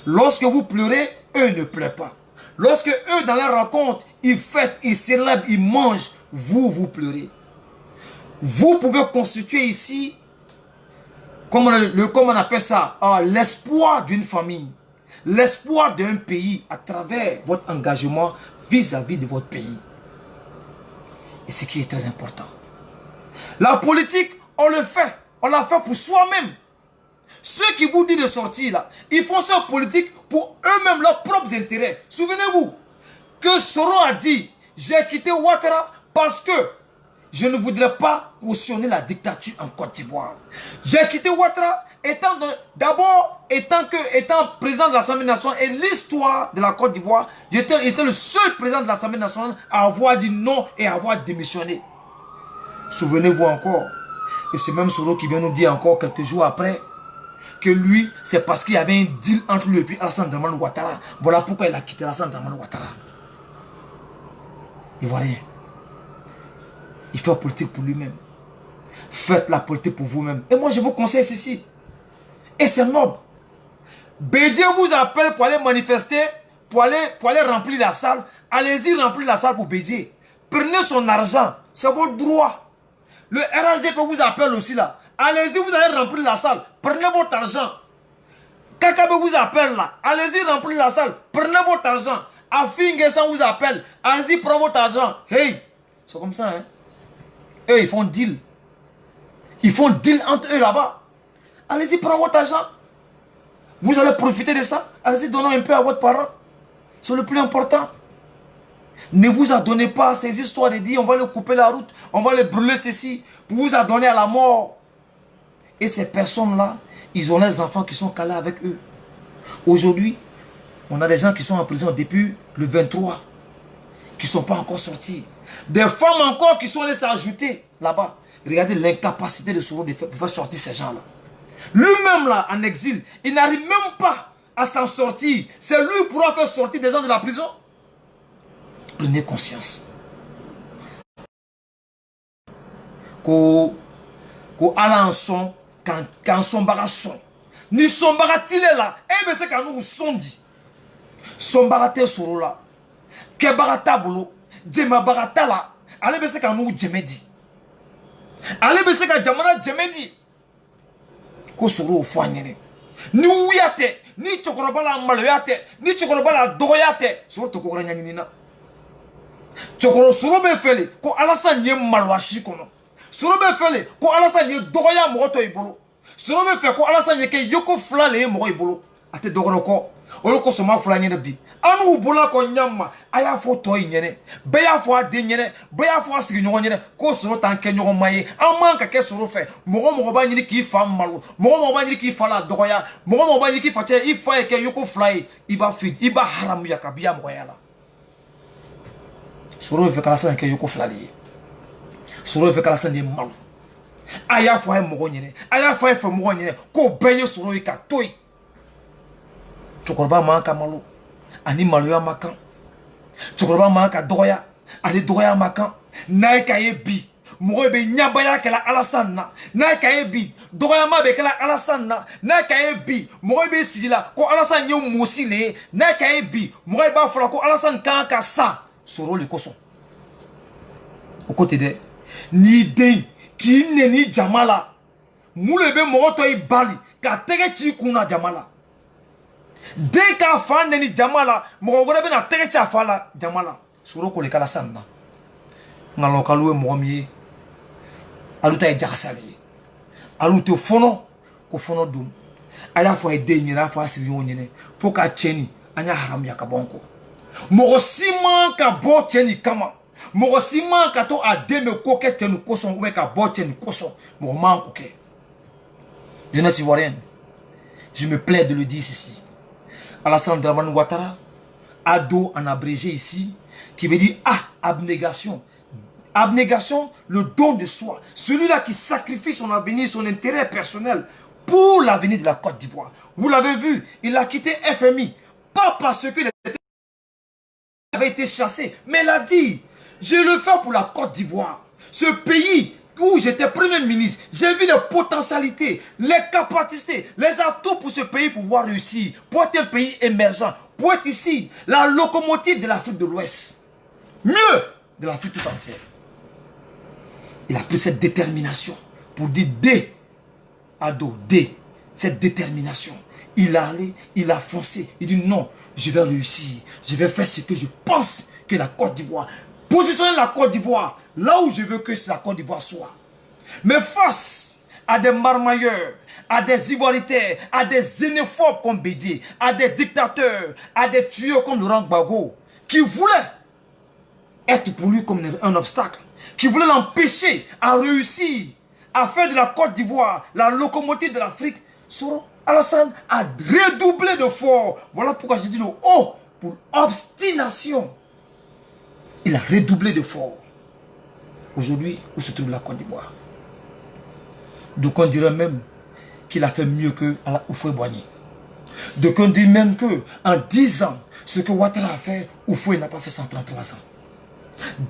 Lorsque vous pleurez, eux ne pleurent pas. Lorsque eux, dans leur rencontre, ils fêtent, ils célèbrent, ils mangent, vous pleurez. Vous pouvez constituer ici, comme on appelle ça, l'espoir d'une famille, l'espoir d'un pays à travers votre engagement vis-à-vis de votre pays. Et ce qui est très important. La politique, on le fait. On la fait pour soi-même. Ceux qui vous disent de sortir là, ils font ça en politique pour eux-mêmes, leurs propres intérêts. Souvenez-vous que Soro a dit, j'ai quitté Ouattara parce que je ne voudrais pas cautionner la dictature en Côte d'Ivoire. J'ai quitté Ouattara d'abord étant président de l'Assemblée nationale et l'histoire de la Côte d'Ivoire, j'étais le seul président de l'Assemblée nationale à avoir dit non et à avoir démissionné. Souvenez-vous encore, et c'est même Soro qui vient nous dire encore quelques jours après, que lui, c'est parce qu'il y avait un deal entre lui et puis Alassane Dramane Ouattara. Voilà pourquoi il a quitté Alassane Dramane Ouattara. Ivoirien, il fait la politique pour lui-même. Faites la politique pour vous-même. Et moi, je vous conseille ceci. Et c'est noble. Bédié vous appelle pour aller manifester, pour aller remplir la salle. Allez-y remplir la salle pour Bédié. Prenez son argent. C'est votre droit. Le RHDP vous appelle aussi là. Allez-y, vous allez remplir la salle. Prenez votre argent. Kakabe vous appelle là. Allez-y remplir la salle. Prenez votre argent. Afingesan vous appelle. Allez-y, prenez votre argent. Hey, c'est comme ça, hein. Eux, ils font deal. Ils font deal entre eux là-bas. Allez-y, prenez votre argent. Vous allez profiter de ça. Allez-y, donnez un peu à votre parent. C'est le plus important. Ne vous adonnez pas à ces histoires de dire on va leur couper la route, on va les brûler ceci, pour vous adonner à la mort. Et ces personnes-là, ils ont les enfants qui sont calés avec eux. Aujourd'hui, on a des gens qui sont en prison depuis le 23, qui ne sont pas encore sortis. Des femmes encore qui sont laissées ajouter là-bas. Regardez l'incapacité de Soro de faire sortir ces gens-là. Lui-même là, en exil, il n'arrive même pas à s'en sortir. C'est lui qui pourra faire sortir des gens de la prison. Prenez conscience. Ko alanson quand son barason. Ni son baratile là. Eh bien c'est quand nous sommes dit. Son barate Soro là. Ke barata bolo. Djema barata là. Allez bien c'est quand nous djemedi. Allez bien c'est quand jamana djemedi. Ko Soro au foignere. Ni ouyate. Ni chokoroba la maloyate. Ni chokoroba la doyate. Soro to kokora nyanina. Chokoro Soro be fele ko Alassane ye malwashi kono. Soro be fele ko Alassane ye dogoya moto ibolo. Soro be fe ko Alassane ye ke yoko fla le mo ibolo. Ate dogoro ko oloko soma fla nyene bi. Anu bola ko nyama aya fo to nyene. Be ya fo ade nyene, be ya fo asigi nyogo nyene ko Soro tan ke nyogo maye. Amman ka ke Soro fe. Mogo ba nyini ki fa malo. Mogo ba nyini ki fa la dogoya. Mogo ba nyini ki fa che ifa ye ke yoko fla iba feed, iba haram ya kabia mo ya la. Soro fait Alassane ke yoko flali. Soro fait Alassane ye malu. Aya fo ay mogo nyene. Aya fo ay fo mogo nyene ko beye Soro ka toy. Chokoroba manka malu. Ani malu ya makan. Chokoroba manka doya. Ani doya makan. Naika ye bi. Mogo be nyabaya ke la Alassane na. Naika ye bi. Doya ma be ke la Alassane na. Naika ye bi. Mogo be sigila ko Alassane ye mosile. Naika ye bi. Mogo ba fala ko Alassane kan ka sa. Soro le koson. Au côté de ni den qui ne ni jamala. Moulebe moto i bali ka tege chi kuna jamala. Den ka fa ne ni jamala mo ngore be na tege cha fa la jamala. Soro ko le kala sanna. Ngalo kalu e mo mi aluta e jaxale. Alute fono ko fono dum. Aya fo e den ni ra fo asiri wonyene. Fo ka cheni anya haram ya ka bonko. Mogo siman ka bo teni kama. Mogo siman ka to ademe koke tenu koson ou ka bo tenu koson. Mogo man koke. Jeunesse ivoirienne, je me plais de le dire ici. Alassane Dramane Ouattara, ado en abrégé ici, qui veut dire abnégation. Abnégation, le don de soi. Celui-là qui sacrifie son avenir, son intérêt personnel pour l'avenir de la Côte d'Ivoire. Vous l'avez vu, il a quitté FMI. Pas parce qu'il avait été chassé, mais il a dit, je le fais pour la Côte d'Ivoire. Ce pays où j'étais Premier ministre, j'ai vu les potentialités, les capacités, les atouts pour ce pays pour pouvoir réussir, pour être un pays émergent, pour être ici, la locomotive de l'Afrique de l'Ouest. Mieux, de l'Afrique tout entière. Il a pris cette détermination pour dire D, ado, D, cette détermination. Il a allé, il a foncé, il dit non, je vais réussir, je vais faire ce que je pense que la Côte d'Ivoire, positionner la Côte d'Ivoire là où je veux que la Côte d'Ivoire soit. Mais face à des marmailleurs, à des ivoiritaires, à des xénophobes comme Bédié, à des dictateurs, à des tueurs comme Laurent Gbagbo, qui voulaient être pour lui comme un obstacle, qui voulaient l'empêcher à réussir, à faire de la Côte d'Ivoire la locomotive de l'Afrique, Alassane a redoublé d'efforts. Voilà pourquoi j'ai dit le O pour obstination. Il a redoublé d'efforts. Aujourd'hui, où se trouve la Côte d'Ivoire? Donc on dirait même qu'il a fait mieux que Houphouët-Boigny. Donc on dit même que en 10 ans, ce que Ouattara a fait, Houphouët n'a pas fait 133 ans.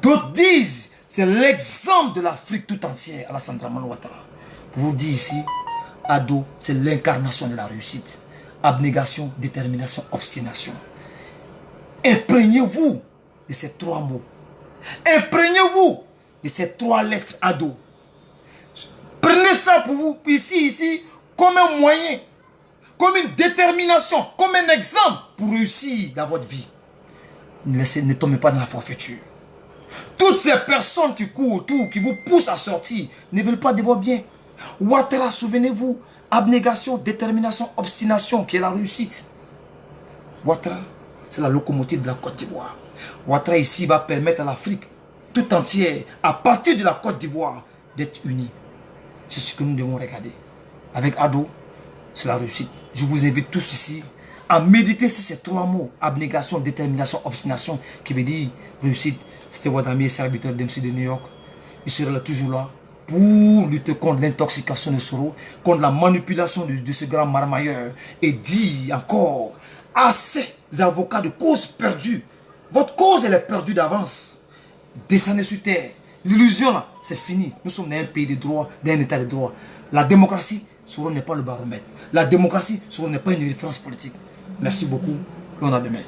D'autres disent, c'est l'exemple de l'Afrique tout entière, Alassane Dramane Ouattara. Pour vous dire ici, Ado, c'est l'incarnation de la réussite. Abnégation, détermination, obstination. Imprégnez-vous de ces 3 mots. Imprégnez-vous de ces 3 lettres Ado. Prenez ça pour vous, ici, comme un moyen, comme une détermination, comme un exemple pour réussir dans votre vie. Ne tombez pas dans la forfaiture. Toutes ces personnes qui courent autour, qui vous poussent à sortir, ne veulent pas de vos biens. Ouattara, souvenez-vous, abnégation, détermination, obstination, qui est la réussite. Ouattara, c'est la locomotive de la Côte d'Ivoire. Ouattara ici va permettre à l'Afrique tout entière, à partir de la Côte d'Ivoire, d'être unie. C'est ce que nous devons regarder. Avec Ado, c'est la réussite. Je vous invite tous ici à méditer sur ces 3 mots. Abnégation, détermination, obstination, qui veut dire réussite. C'était votre ami et serviteur d'MC de New York. Il sera là, toujours là pour lutter contre l'intoxication de Soro, contre la manipulation de ce grand marmailleur. Et dire encore à ces avocats de cause perdue. Votre cause, elle est perdue d'avance. Descendez sur terre. L'illusion là, c'est fini. Nous sommes dans un pays de droit, dans un état de droit. La démocratie, Soro n'est pas le baromètre. La démocratie, Soro n'est pas une référence politique. Merci beaucoup. Et on a demain.